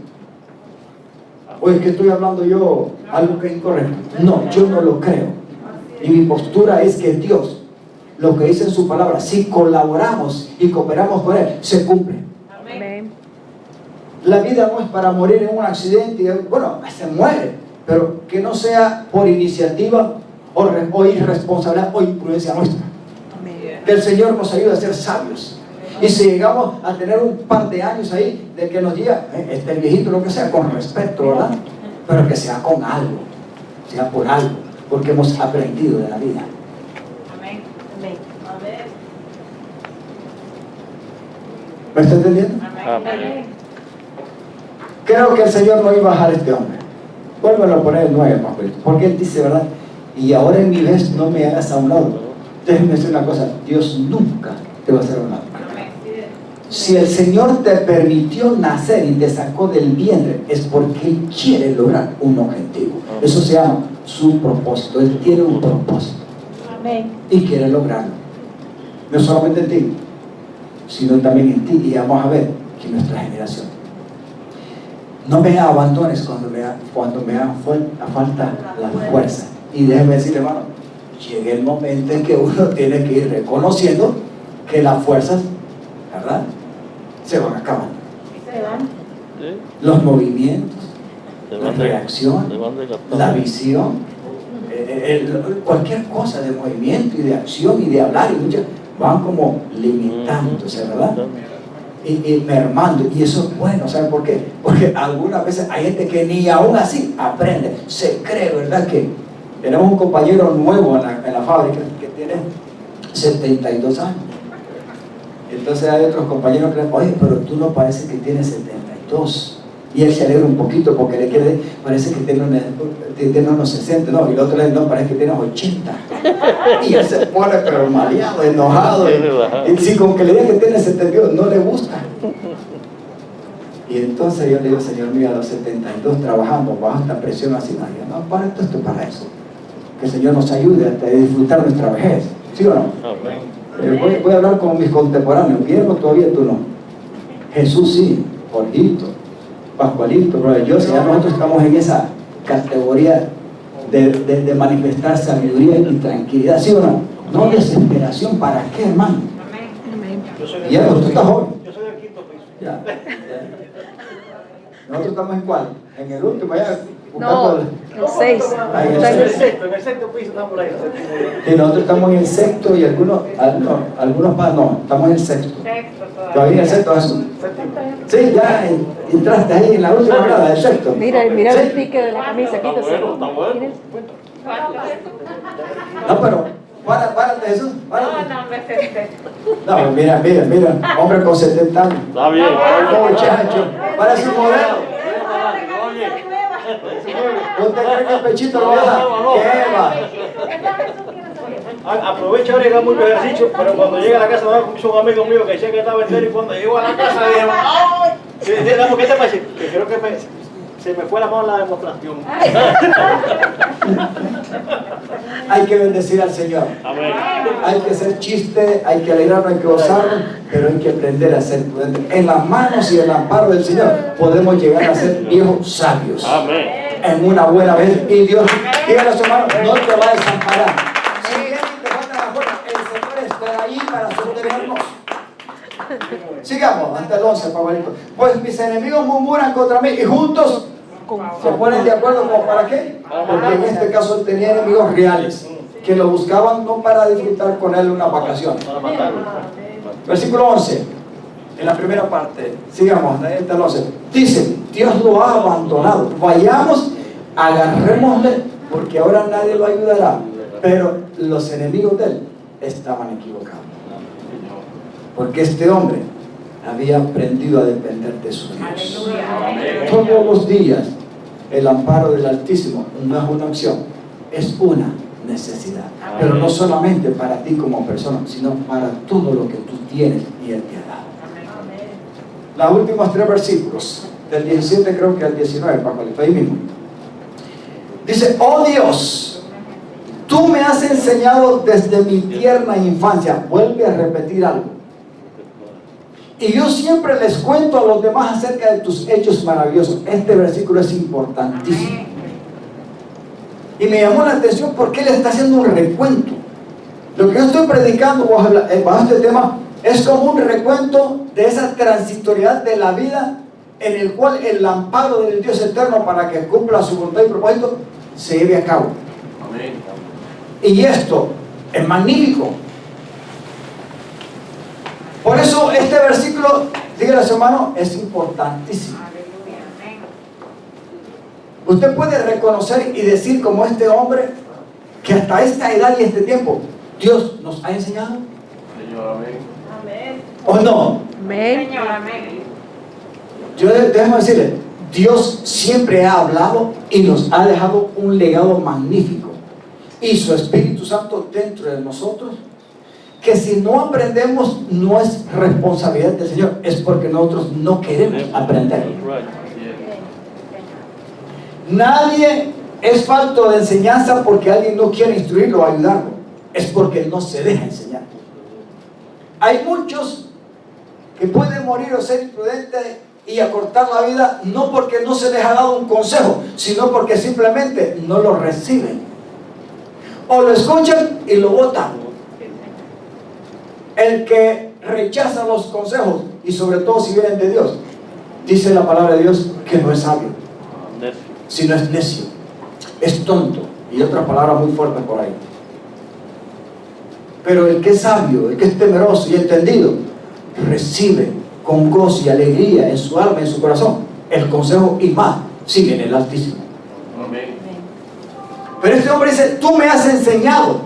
Oye, ¿qué estoy hablando yo? Algo que es incorrecto. No, yo no lo creo. Y mi postura es que Dios, lo que dice en su palabra, si colaboramos y cooperamos con Él, se cumple. Amén. La vida no es para morir en un accidente y, bueno, se muere, pero que no sea por iniciativa o irresponsabilidad o imprudencia nuestra. Que el Señor nos ayude a ser sabios. Y si llegamos a tener un par de años ahí, de que nos diga, este viejito, lo que sea, con respeto, ¿verdad? Pero que sea con algo, sea por algo, porque hemos aprendido de la vida. Amén. Amén. ¿Me está entendiendo? Amén. Creo que el Señor no iba a dejar a este hombre. Vuélvelo a poner el 9, papelito. Porque Él dice, ¿verdad? Y ahora en mi vez no me hagas a un lado. Déjeme decir una cosa, Dios nunca te va a hacer a un lado. Si el Señor te permitió nacer y te sacó del vientre, es porque Él quiere lograr un objetivo. Eso se llama su propósito. Él tiene un propósito. Amén. Y quiere lograrlo. No solamente en ti, sino también en ti. Y vamos a ver que nuestra generación. No me abandones cuando me haga falta la fuerza. Y déjeme decirle, hermano, llega el momento en que uno tiene que ir reconociendo que las fuerzas, ¿verdad?, se van acabando. Se van. Sí. Los movimientos, Se la van de- reacción, se van desgastando. la visión, cualquier cosa de movimiento y de acción y de hablar y muchas van como limitándose, ¿verdad? Y mermando, y eso es bueno. ¿Saben por qué? Porque algunas veces hay gente que ni aún así aprende, se cree, ¿verdad? Que tenemos un compañero nuevo en la fábrica que tiene 72 años. Entonces hay otros compañeros que le dicen, oye, pero tú no parece que tienes 72. Y él se alegra un poquito porque le quiere, parece que tiene unos 60, no, y el otro le dice, no, parece que tienes 80. Y él se pone pero mareado, enojado. Y si con que le diga que tiene 72 no le gusta. Y entonces yo le digo, Señor mío, a los 72 trabajamos bajo esta presión así, no, para esto es para eso. Que el Señor nos ayude a disfrutar nuestra vejez, ¿sí o no? Amén. Voy a hablar con mis contemporáneos, viejo todavía tú no. Jesús sí, Jorgito, Pascualito, brother, yo, ya nosotros estamos en esa categoría de manifestar sabiduría y tranquilidad, ¿sí o no? No desesperación, ¿para qué, hermano? Amén. Yo soy Y ya, tú estás joven. Yo soy del quinto piso. Ya. Nosotros estamos en cuál? En el último, allá. No, el 6. Ahí en el En el sexto piso estamos por ahí. Y nosotros estamos en el sexto y algunos más no, estamos en el sexto. Todavía en el sexto, Jesús. Sí, ya entraste ahí en la última grada del sexto. Mira ¿Sí? el pique de la camisa, Está quítase. bueno, está bueno. Mira. No, pero párate, Jesús, párate. No, No, mira, hombre con 70 años. Está bien. Muchacho, parece un modelo. Oye, ¿Usted cree que el pechito lo va a dar? ¿Qué va? Aprovecha ahora llega mucho ejercicio, pero cuando llega a la casa me un amigo mío que decía que estaba entero y cuando llegó a la casa le dijeron, ¡ay! ¿Qué te parece? Que creo que se me fue la mano en la demostración. Hay que bendecir al Señor. amén. Hay que hacer chiste, hay que alegrarnos, hay que gozarnos, pero hay que aprender a ser prudentes. En las manos y el amparo del Señor podemos llegar a ser viejos sabios. Amén. En una buena vez. Y Dios, dígale a su hermano, no te va a desamparar. Si viene y te falta la fuerza, el Señor estará ahí para sostenernos. Sigamos, hasta el 11, Pablito. Pues mis enemigos murmuran contra mí y juntos se ponen de acuerdo como para qué. Porque en este caso él tenía enemigos reales que lo buscaban no para disfrutar con él una vacación. Para matarlo. Versículo 11, en la primera parte, sigamos, hasta el 11. Dice, Dios lo ha abandonado. Vayamos, agarrémosle, porque ahora nadie lo ayudará. Pero los enemigos de él estaban equivocados. Porque este hombre había aprendido a depender de su Dios. Todos los días el amparo del Altísimo no es una opción, es una necesidad. Pero no solamente para ti como persona, sino para todo lo que tú tienes y Él te ha dado. Los últimos 3 versículos, del 17 creo que al 19, Pacolito, ahí mismo. Dice, oh Dios, tú me has enseñado desde mi tierna infancia. Vuelve a repetir algo. Y yo siempre les cuento a los demás acerca de tus hechos maravillosos. Este versículo es importantísimo. Y me llamó la atención porque él está haciendo un recuento. Lo que yo estoy predicando bajo este tema es como un recuento de esa transitoriedad de la vida en el cual el amparo del Dios eterno para que cumpla su voluntad y propósito se lleve a cabo. Amén. Y esto es magnífico. Por eso este versículo, dígale a su hermano, es importantísimo. Usted puede reconocer y decir como este hombre que hasta esta edad y este tiempo Dios nos ha enseñado. Señor, amén. ¿O no? Amén. Yo déjame decirle, Dios siempre ha hablado y nos ha dejado un legado magnífico. Y su Espíritu Santo dentro de nosotros, que si no aprendemos no es responsabilidad del Señor, es porque nosotros no queremos aprender. Nadie es falto de enseñanza porque alguien no quiere instruirlo o ayudarlo, es porque no se deja enseñar. Hay muchos que puede morir o ser imprudente y acortar la vida, no porque no se les ha dado un consejo, sino porque simplemente no lo reciben. O lo escuchan y lo botan. El que rechaza los consejos, y sobre todo si vienen de Dios, dice la palabra de Dios que no es sabio, sino es necio, es tonto, y otras palabras muy fuertes por ahí. Pero el que es sabio, el que es temeroso y entendido, recibe con gozo y alegría en su alma y en su corazón el consejo, y más si viene el Altísimo. Amén. Pero este hombre dice: tú me has enseñado.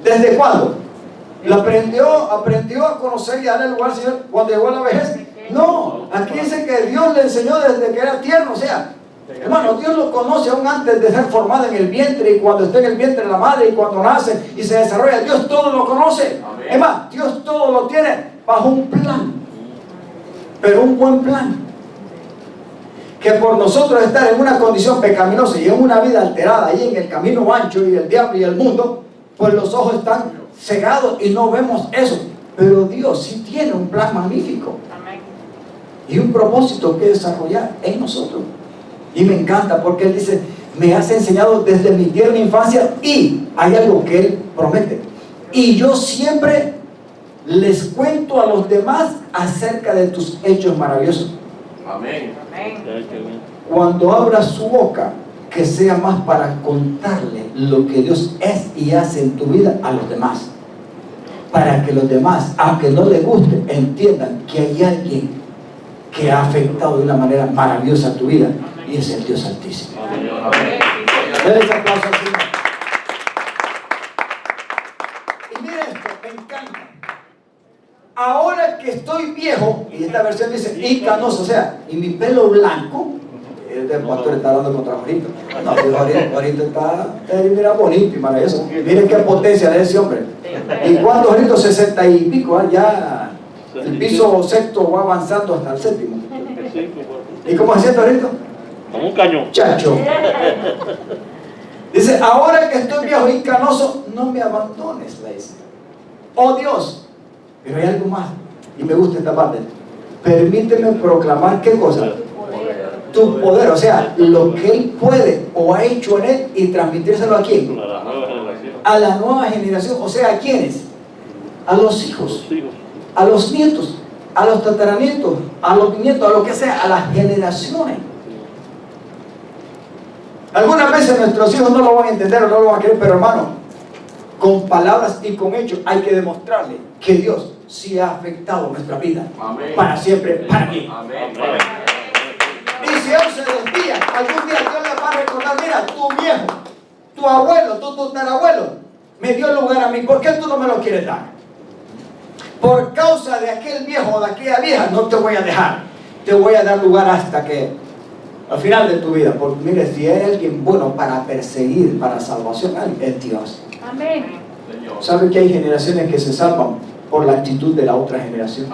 ¿Desde cuándo? ¿Lo aprendió a conocer y a darle lugar al Señor cuando llegó a la vejez? No, aquí dice que Dios le enseñó desde que era tierno. O sea, hermano, Dios lo conoce aún antes de ser formado en el vientre, y cuando está en el vientre de la madre, y cuando nace y se desarrolla. Dios todo lo conoce. Es más, Dios todo lo tiene bajo un plan, pero un buen plan. Que por nosotros estar en una condición pecaminosa y en una vida alterada y en el camino ancho y el diablo y el mundo, pues los ojos están cegados y no vemos eso. Pero Dios sí tiene un plan magnífico y un propósito que desarrollar en nosotros. Y me encanta porque Él dice: me has enseñado desde mi tierna infancia, y hay algo que Él promete: y yo siempre les cuento a los demás acerca de tus hechos maravillosos. Amén. Cuando abras su boca, que sea más para contarle lo que Dios es y hace en tu vida a los demás, para que los demás, aunque no les guste, entiendan que hay alguien que ha afectado de una manera maravillosa tu vida, y es el Dios Altísimo. Denle ese aplauso al Señor. Y mira esto, me encanta. Ahora que estoy viejo, y esta versión dice y canoso, o sea, y mi pelo blanco. El pastor está hablando contra Jorito. No, Jorito está, mira, bonito y maravilloso. Miren qué potencia de ese hombre. ¿Y cuántos Jorito? 60 y pico, ya el piso sexto va avanzando hasta el séptimo. ¿Y cómo se siente Jorito? Como un cañón. Chacho. Dice: ahora que estoy viejo y canoso, no me abandones, le dice. Oh Dios. Pero hay algo más, y me gusta esta parte: permíteme proclamar, ¿qué cosa? Tu poder, o sea, lo que Él puede o ha hecho en Él, y transmitírselo a quién? A la nueva generación. O sea, ¿a quiénes? A los hijos, a los nietos, a los tataranietos, a los bisnietos, a lo que sea, a las generaciones. Algunas veces nuestros hijos no lo van a entender o no lo van a querer, pero hermano, con palabras y con hechos hay que demostrarle que Dios sí ha afectado nuestra vida. Amén. Para siempre, para mí. Amén. Y si Él se desvía, algún día Dios le va a recordar: mira, tu viejo, tu abuelo, tu tatarabuelo me dio lugar a mí, ¿por qué tú no me lo quieres dar? Por causa de aquel viejo o de aquella vieja no te voy a dejar, te voy a dar lugar hasta que al final de tu vida. Porque mire, si hay alguien bueno para perseguir, para salvación, es Dios. Amén. ¿Sabe que hay generaciones que se salvan por la actitud de la otra generación?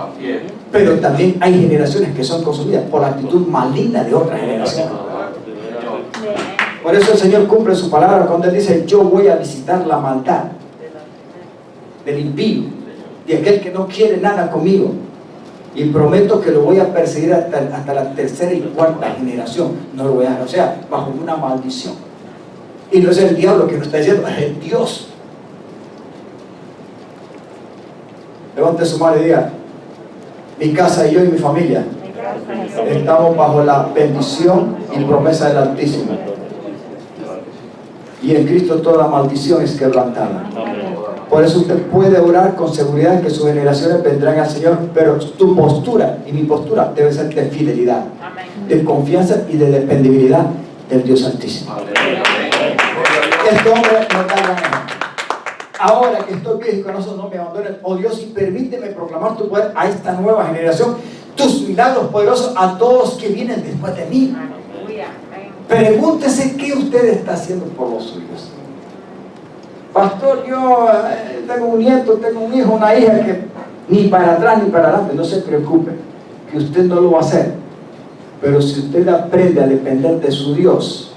Pero también hay generaciones que son consumidas por la actitud maligna de otra generación. Por eso el Señor cumple su palabra cuando Él dice: yo voy a visitar la maldad del impío, de aquel que no quiere nada conmigo, y prometo que lo voy a perseguir hasta la tercera y cuarta generación. No lo voy a dejar, o sea, bajo una maldición. Y no es el diablo que nos está diciendo, es el Dios. Levante su mano y diga: mi casa y yo y mi familia estamos bajo la bendición y promesa del Altísimo, y en Cristo toda maldición es quebrantada. Por eso usted puede orar con seguridad que sus generaciones vendrán al Señor, pero tu postura y mi postura debe ser de fidelidad, de confianza y de dependibilidad del Dios Altísimo. Este hombre nos da la mano. Ahora que estoy viejo y con eso no me abandones, oh Dios, y permíteme proclamar tu poder a esta nueva generación, tus milagros poderosos a todos que vienen después de mí. Pregúntese qué usted está haciendo por los suyos. Pastor, yo tengo un nieto, tengo un hijo, una hija que ni para atrás ni para adelante. No se preocupe, que usted no lo va a hacer. Pero si usted aprende a depender de su Dios,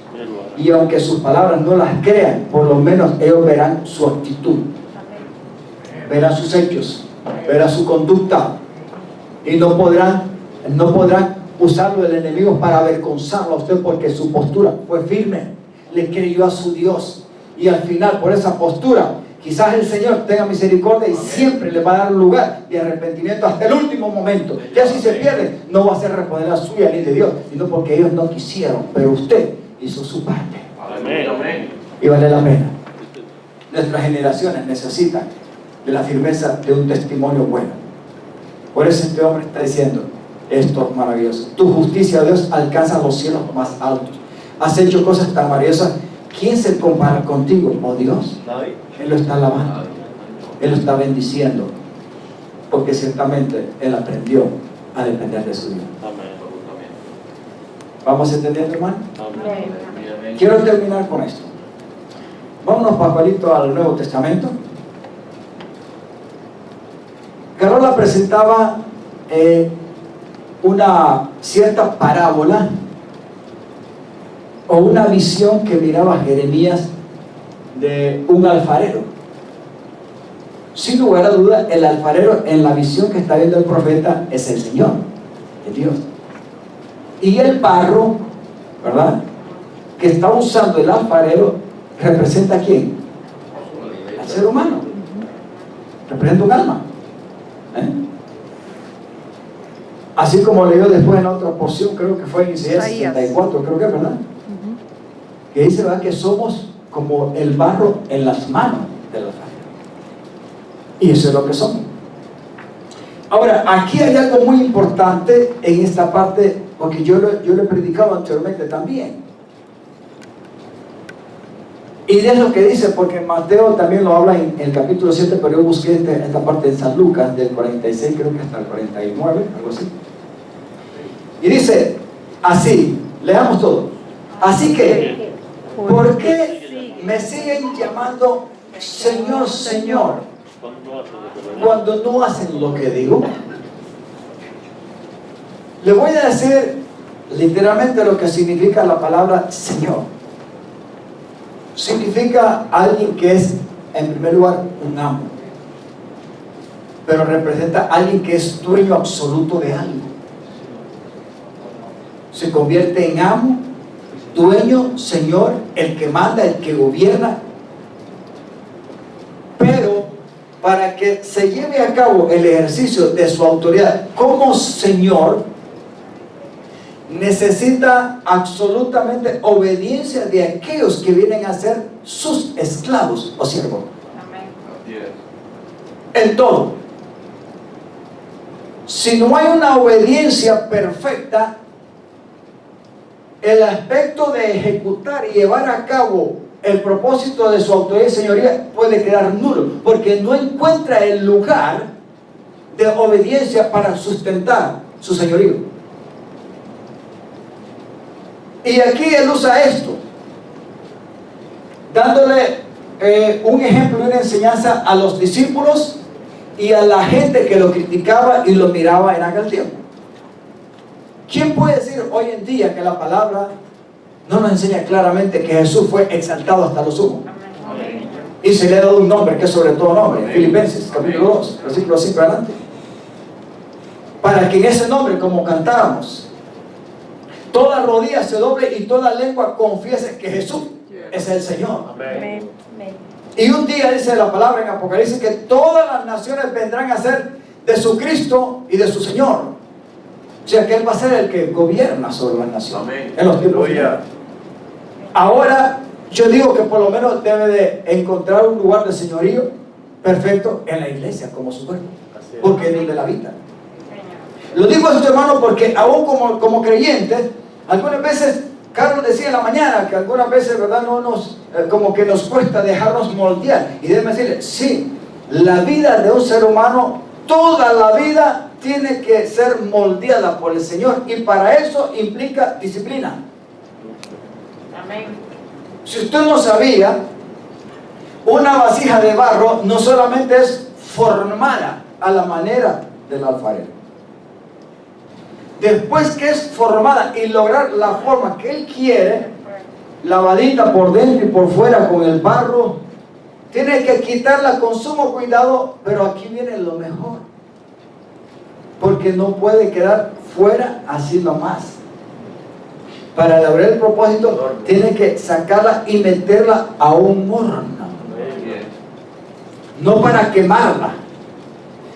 y aunque sus palabras no las crean, por lo menos ellos verán su actitud, verán sus hechos, verán su conducta. Y no podrán usarlo el enemigo para avergonzarlo a usted, porque su postura fue firme, le creyó a su Dios, y al final por esa postura quizás el Señor tenga misericordia y siempre le va a dar un lugar de arrepentimiento hasta el último momento. Ya si se pierde, no va a ser responsabilidad suya ni de Dios, sino porque ellos no quisieron, pero usted hizo su parte. Amén. Amén. Y vale la pena. Nuestras generaciones necesitan de la firmeza de un testimonio bueno. Por eso este hombre está diciendo esto maravilloso: tu justicia, Dios, alcanza los cielos más altos. Has hecho cosas tan maravillosas. ¿Quién se compara contigo, oh Dios? Nadie. Él lo está alabando, Él lo está bendiciendo, porque ciertamente Él aprendió a depender de su Dios. Amén. ¿Vamos entendiendo, hermano? Amén. Quiero terminar con esto. Vámonos, Pascualito, al Nuevo Testamento. Carola presentaba una cierta parábola o una visión que miraba Jeremías de un alfarero. Sin lugar a duda, el alfarero en la visión que está viendo el profeta es el Señor, el Dios. Y el barro, ¿verdad?, que está usando el alfarero, ¿representa a quién? Al ser humano. Representa un alma. Así como leyó después en otra porción, creo que fue en Isaías 64, creo que es, ¿verdad? Que dice, ¿verdad?, que somos como el barro en las manos del alfarero. Y eso es lo que somos. Ahora, aquí hay algo muy importante en esta parte, porque yo lo he predicado anteriormente también. Y es lo que dice, porque Mateo también lo habla en el capítulo 7, pero yo busqué esta parte de San Lucas, del 46, creo que hasta el 49, algo así. Y dice así, leamos todo. Así que, ¿por qué me siguen llamando Señor, Señor, cuando no hacen lo que digo? Le voy a decir literalmente lo que significa la palabra Señor. Significa alguien que es, en primer lugar, un amo, pero representa a alguien que es dueño absoluto de algo. Se convierte en amo, dueño, señor, el que manda, el que gobierna. Pero para que se lleve a cabo el ejercicio de su autoridad como señor, necesita absolutamente obediencia de aquellos que vienen a ser sus esclavos o siervos. En todo. Si no hay una obediencia perfecta, el aspecto de ejecutar y llevar a cabo el propósito de su autoridad y señoría puede quedar nulo, porque no encuentra el lugar de obediencia para sustentar su señorío. Y aquí él usa esto, dándole un ejemplo y una enseñanza a los discípulos y a la gente que lo criticaba y lo miraba en aquel tiempo. ¿Quién puede decir hoy en día que la palabra no nos enseña claramente que Jesús fue exaltado hasta lo sumo? Amén. Y se le ha dado un nombre que es sobre todo nombre. Amén. Filipenses capítulo 2, versículo 5 adelante. Para que en ese nombre, como cantábamos, toda rodilla se doble y toda lengua confiese que Jesús es el Señor. Amén. Y un día dice la palabra en Apocalipsis que todas las naciones vendrán a ser de su Cristo y de su Señor. O sea que Él va a ser el que gobierna sobre las naciones. Amén. En los tiempos finales. Ahora yo digo que por lo menos debe de encontrar un lugar de señorío perfecto en la iglesia como su cuerpo, porque es donde la habita. Lo digo esto, hermano, porque aún como creyentes, algunas veces, Carlos decía en la mañana que algunas veces, ¿verdad?, no nos, como que nos cuesta dejarnos moldear. Y déjeme decirle, sí, la vida de un ser humano, toda la vida tiene que ser moldeada por el Señor, y para eso implica disciplina. Amén. Si usted no sabía, una vasija de barro no solamente es formada a la manera del alfarero. Después que es formada y lograr la forma que él quiere, lavadita por dentro y por fuera con el barro, tiene que quitarla con sumo cuidado, pero aquí viene lo mejor. porque no puede quedar fuera así nomás. Para lograr el propósito, tiene que sacarla y meterla a un horno. No para quemarla,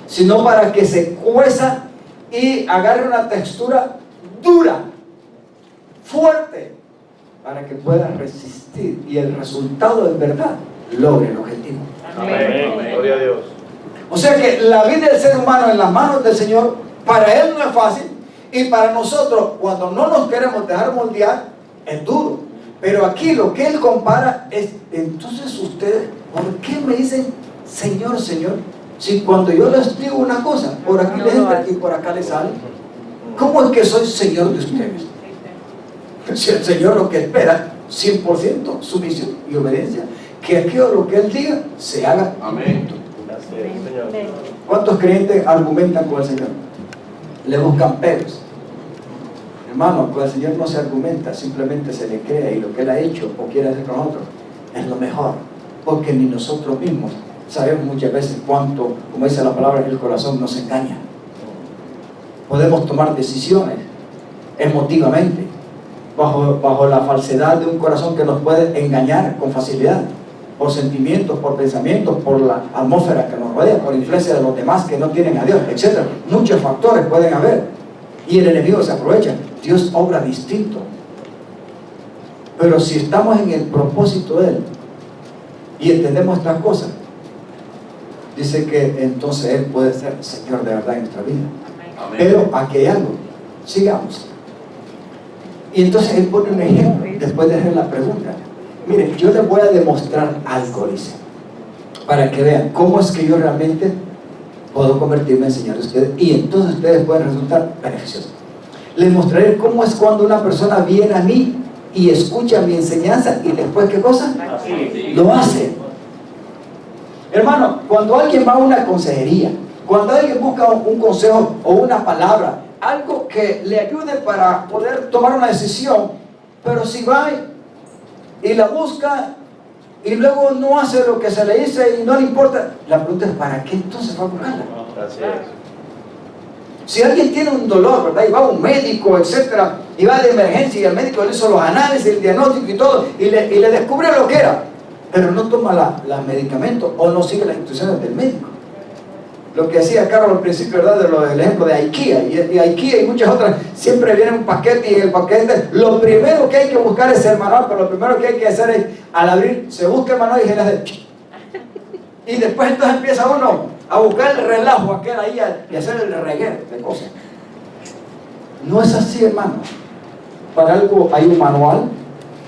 sino para que se cueza y agarre una textura dura, fuerte, para que pueda resistir y el resultado en verdad logre el objetivo. Amén. Gloria a Dios. O sea que la vida del ser humano en las manos del Señor, para Él no es fácil, y para nosotros, cuando no nos queremos dejar moldear, es duro. Pero aquí lo que Él compara es, entonces ustedes, ¿por qué me dicen Señor, Señor? Si cuando yo les digo una cosa, por aquí les entra y por acá les sale. ¿Cómo es que soy Señor de ustedes? Si el Señor lo que espera, 100% sumisión y obediencia, que aquello lo que Él diga, se haga. Amén. Gracias, Señor. ¿Cuántos creyentes argumentan con el Señor? Le buscan peros. Hermano, con el Señor no se argumenta, simplemente se le cree, y lo que Él ha hecho o quiere hacer con nosotros es lo mejor, porque ni nosotros mismos sabemos muchas veces cuánto, como dice la palabra, el corazón nos engaña. Podemos tomar decisiones emotivamente bajo la falsedad de un corazón que nos puede engañar con facilidad, por sentimientos, por pensamientos, por la atmósfera que nos rodea, por influencia de los demás que no tienen a Dios, etc. Muchos factores pueden haber y el enemigo se aprovecha. Dios obra distinto, pero si estamos en el propósito de Él y entendemos estas cosas, dice que entonces Él puede ser Señor de verdad en nuestra vida. Amén. Pero aquí hay algo, sigamos. Y entonces Él pone un ejemplo después de hacer la pregunta. Miren, yo les voy a demostrar algo, dice, para que vean cómo es que yo realmente puedo convertirme en Señor de ustedes, y entonces ustedes pueden resultar beneficiosos. Les mostraré cómo es cuando una persona viene a mí y escucha mi enseñanza y después, ¿qué cosa? Así. Lo hace. Hermano, cuando alguien va a una consejería, cuando alguien busca un consejo o una palabra, algo que le ayude para poder tomar una decisión, pero si va y la busca y luego no hace lo que se le dice y no le importa, la pregunta es, ¿para qué entonces va a buscarla? Gracias. Si alguien tiene un dolor, ¿verdad? Y va a un médico, etcétera, y va de emergencia y el médico le hizo los análisis, el diagnóstico y todo, y le descubrió lo que era, pero no toma los medicamentos o no sigue las instrucciones del médico. Lo que decía Carlos al principio, ¿verdad? Del ejemplo de IKEA, y IKEA y muchas otras, siempre viene un paquete, y en el paquete, lo primero que hay que buscar es el manual, pero lo primero que hay que hacer es, al abrir, se busca el manual y se le hace, y después entonces empieza uno a buscar el relajo aquel ahí y hacer el reguero de cosas. No es así, hermano. Para algo hay un manual,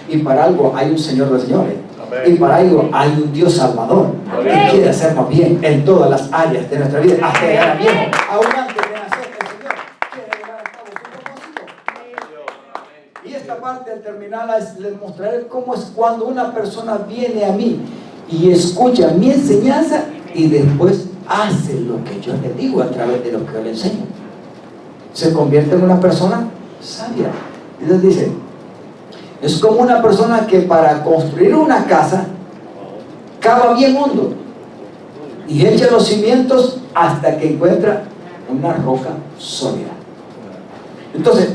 y para algo hay un Señor de señores. Amén. Y para algo hay un Dios Salvador que Amén. quiere hacernos bien en todas las áreas de nuestra vida, hasta llegar a viejo. Aún antes de nacer, el Señor quiere llevar a cabo su propósito. Y esta parte al terminarla les mostraré cómo es cuando una persona viene a mí y escucha mi enseñanza y después hace lo que yo le digo a través de lo que yo le enseño. Se convierte en una persona sabia. Entonces dice, es como una persona que para construir una casa cava bien hondo y echa los cimientos hasta que encuentra una roca sólida. Entonces,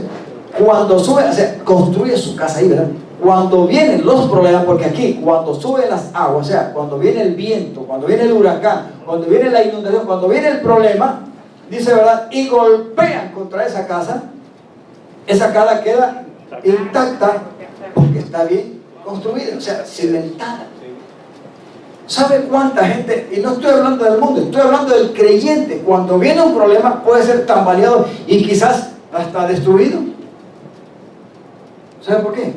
cuando sube, o sea, construye su casa ahí, ¿verdad? Cuando vienen los problemas, porque aquí, cuando suben las aguas, o sea, cuando viene el viento, cuando viene el huracán, cuando viene la inundación, cuando viene el problema, dice, ¿verdad? Y golpean contra esa casa queda intacta porque está bien construida, o sea, cimentada. ¿Sabe cuánta gente? Y no estoy hablando del mundo, estoy hablando del creyente. Cuando viene un problema puede ser tambaleado y quizás hasta destruido. ¿Sabe por qué?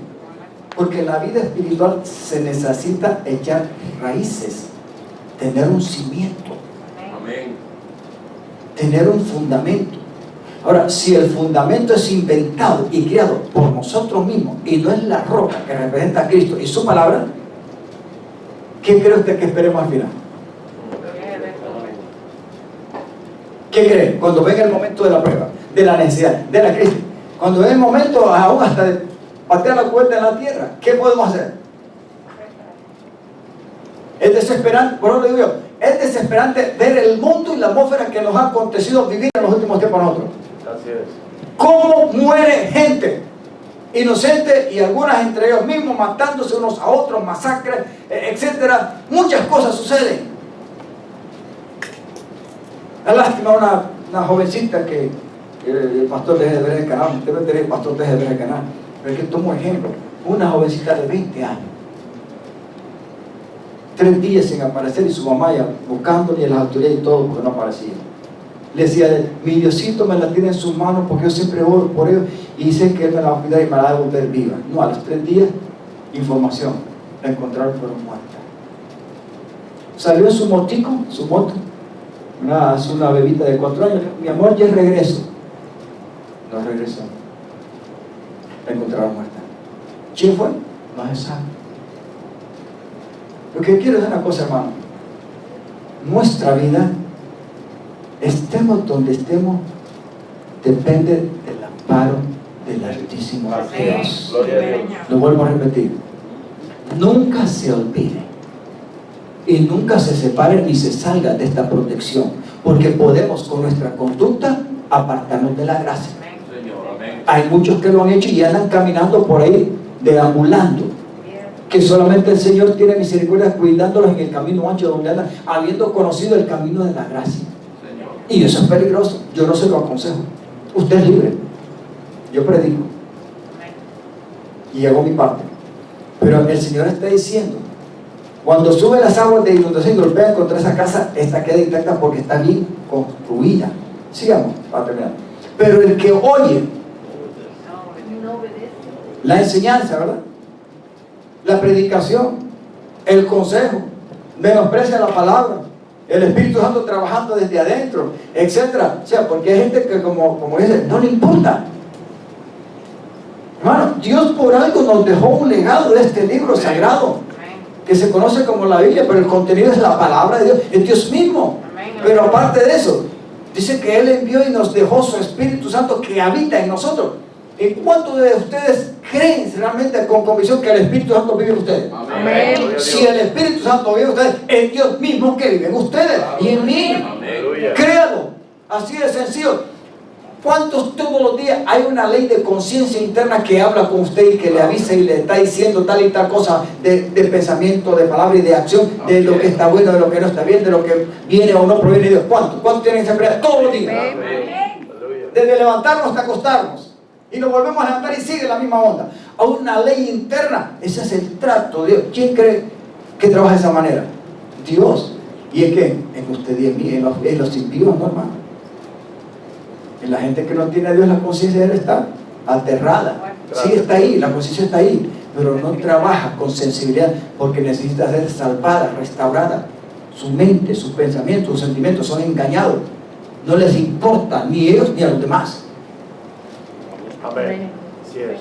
Porque en la vida espiritual se necesita echar raíces, tener un cimiento, Amén. tener un fundamento. Ahora, si el fundamento es inventado y creado por nosotros mismos y no es la roca que representa a Cristo y su palabra, ¿qué cree usted que esperemos al final? ¿Qué cree? Cuando venga el momento de la prueba, de la necesidad, de la crisis, cuando venga el momento aún hasta de patear la puerta en la tierra, ¿qué podemos hacer? Es desesperante. Por eso le digo yo, Es desesperante ver el mundo y la atmósfera que nos ha acontecido vivir en los últimos tiempos a nosotros. Así es. Cómo muere gente inocente y algunas entre ellos mismos matándose unos a otros, masacres, etcétera. Muchas cosas suceden. La lástima una jovencita que el pastor deje de ver el canal, usted me enteré, el pastor deje de ver el canal, pero es que tomo ejemplo, una jovencita de 20 años, 3 días sin aparecer y su mamá ya buscándole y las autoridades y todo porque no aparecía. Le decía, mi Diosito me la tiene en sus manos porque yo siempre oro por ellos y sé que Él me la va a cuidar y me la va a devolver viva. No, a los 3 días, información, la encontraron pero muerta. Salió en su motico, su moto, una bebita de 4 años, mi amor, ya regreso. No regresó. La encontraron muerta. ¿Quién fue? No se sabe. Lo que quiero es una cosa, hermano. Nuestra vida, estemos donde estemos, depende del amparo del Altísimo Dios. Gloria a Dios. Lo vuelvo a repetir. Nunca se olvide y nunca se separe ni se salga de esta protección, porque podemos con nuestra conducta apartarnos de la gracia. Señor, amén. Hay muchos que lo han hecho y andan caminando por ahí, deambulando, que solamente el Señor tiene misericordia cuidándolos en el camino ancho donde andan, habiendo conocido el camino de la gracia. Señor. Y eso es peligroso, yo no se lo aconsejo. Usted es libre, yo predico y hago mi parte, pero el Señor está diciendo, cuando sube las aguas de inundación y golpean contra esa casa, esta queda intacta porque está bien construida. Sigamos para terminar. Pero el que oye No obedece. la enseñanza, ¿verdad?, la predicación, el consejo, menosprecia la palabra, el Espíritu Santo trabajando desde adentro, etcétera. O sea, porque hay gente que como dice, no le importa. Hermano, Dios por algo nos dejó un legado de este libro sagrado que se conoce como la Biblia, pero el contenido es la palabra de Dios, es Dios mismo. Pero aparte de eso, dice que Él envió y nos dejó su Espíritu Santo que habita en nosotros. ¿En cuántos de ustedes creen realmente con convicción que el Espíritu Santo vive en ustedes? Amén. Gloria a Si Dios. el Espíritu Santo vive en ustedes, es Dios mismo que vive en ustedes y en mí. Amén. Créalo, así de sencillo. ¿Cuántos todos los días hay una ley de conciencia interna que habla con usted y que le avisa y le está diciendo tal y tal cosa de pensamiento, de palabra y de acción, de lo que está bueno, de lo que no está bien, de lo que viene o no proviene de Dios? ¿Cuántos tienen esa experiencia? Todos los días. Amén. Desde levantarnos hasta acostarnos. Y nos volvemos a levantar y sigue la misma onda. A una ley interna. Ese es el trato de Dios. ¿Quién cree que trabaja de esa manera? Dios. ¿Y en qué? En usted y en mí, en los impíos, ¿no, hermano? En la gente que no tiene a Dios, la conciencia de él está aterrada. Sí está ahí, la conciencia está ahí, pero no trabaja con sensibilidad porque necesita ser salvada, restaurada. Su mente, sus pensamientos, sus sentimientos son engañados. No les importa ni ellos ni a los demás. Amén. Así es.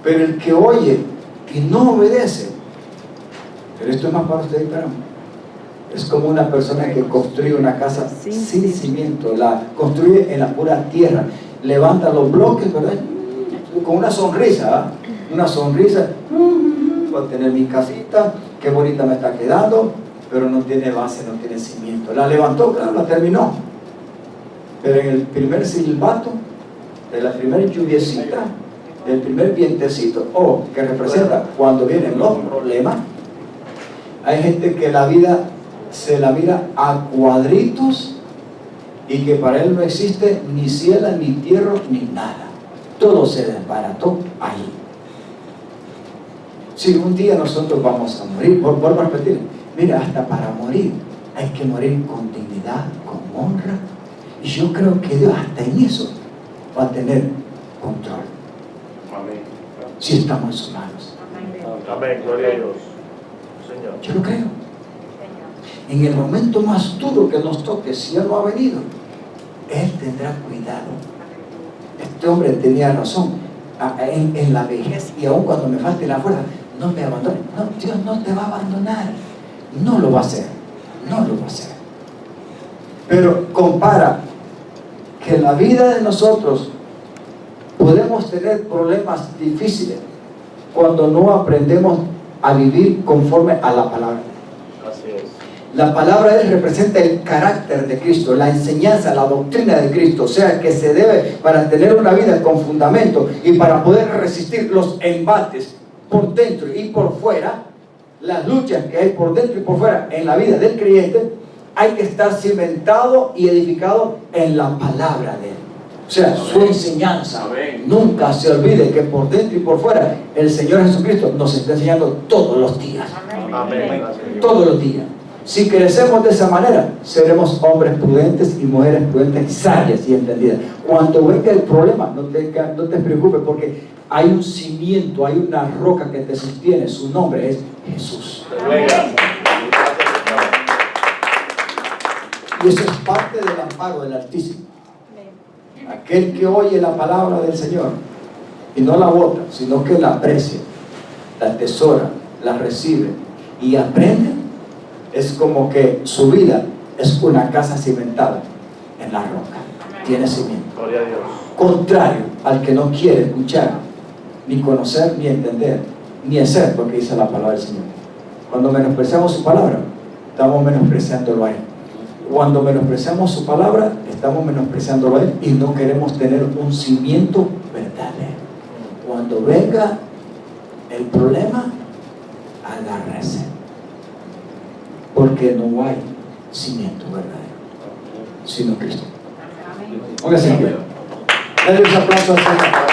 Pero el que oye y no obedece, pero esto es más para usted y para mí, es como una persona que construye una casa sin cimiento, la construye en la pura tierra, levanta los bloques, ¿verdad?, con una sonrisa, una sonrisa, voy a tener mi casita, qué bonita me está quedando, pero no tiene base, no tiene cimiento. La levantó, claro, la terminó, pero en el primer silbato, de la primera lluviecita, del primer vientecito, que representa cuando vienen los problemas, hay gente que la vida se la mira a cuadritos y que para él no existe ni cielo, ni tierra, ni nada. Todo se desbarató ahí. Si un día nosotros vamos a morir, vuelvo a repetir, mira, hasta para morir hay que morir con dignidad, con honra, y yo creo que Dios hasta en eso va a tener control, Amén. si estamos en sus manos. Amén. Gloria a Dios. Señor. Yo lo creo. En el momento más duro que nos toque, si Él no ha venido, Él tendrá cuidado. Este hombre tenía razón. En la vejez y aún cuando me falte la fuerza, no me abandone. No, Dios no te va a abandonar. No lo va a hacer. No lo va a hacer. Pero compara que en la vida de nosotros podemos tener problemas difíciles cuando no aprendemos a vivir conforme a la palabra. Así es. La palabra de Él representa el carácter de Cristo, la enseñanza, la doctrina de Cristo, o sea que se debe para tener una vida con fundamento y para poder resistir los embates por dentro y por fuera, las luchas que hay por dentro y por fuera en la vida del creyente, hay que estar cimentado y edificado en la palabra de Él. O sea, su enseñanza. Amén. Nunca se olvide que por dentro y por fuera el Señor Jesucristo nos está enseñando todos los días. Amén. Todos los días. Si crecemos de esa manera, seremos hombres prudentes y mujeres prudentes, sabias y entendidas. Cuando venga el problema, no te preocupes, porque hay un cimiento, hay una roca que te sostiene. Su nombre es Jesús. Y eso es parte del amparo del Altísimo. Aquel que oye la palabra del Señor y no la bota, sino que la aprecia, la atesora, la recibe y aprende, es como que su vida es una casa cimentada en la roca. Tiene cimiento. Gloria a Dios. Contrario al que no quiere escuchar, ni conocer, ni entender, ni hacer lo que dice la palabra del Señor. Cuando menospreciamos su palabra, estamos menospreciándolo a Él. Cuando menospreciamos su palabra, estamos menospreciándolo a Él y no queremos tener un cimiento verdadero. Cuando venga el problema, agárrese, porque no hay cimiento verdadero, sino Cristo. Póngase en pie. Dale un aplauso al Señor.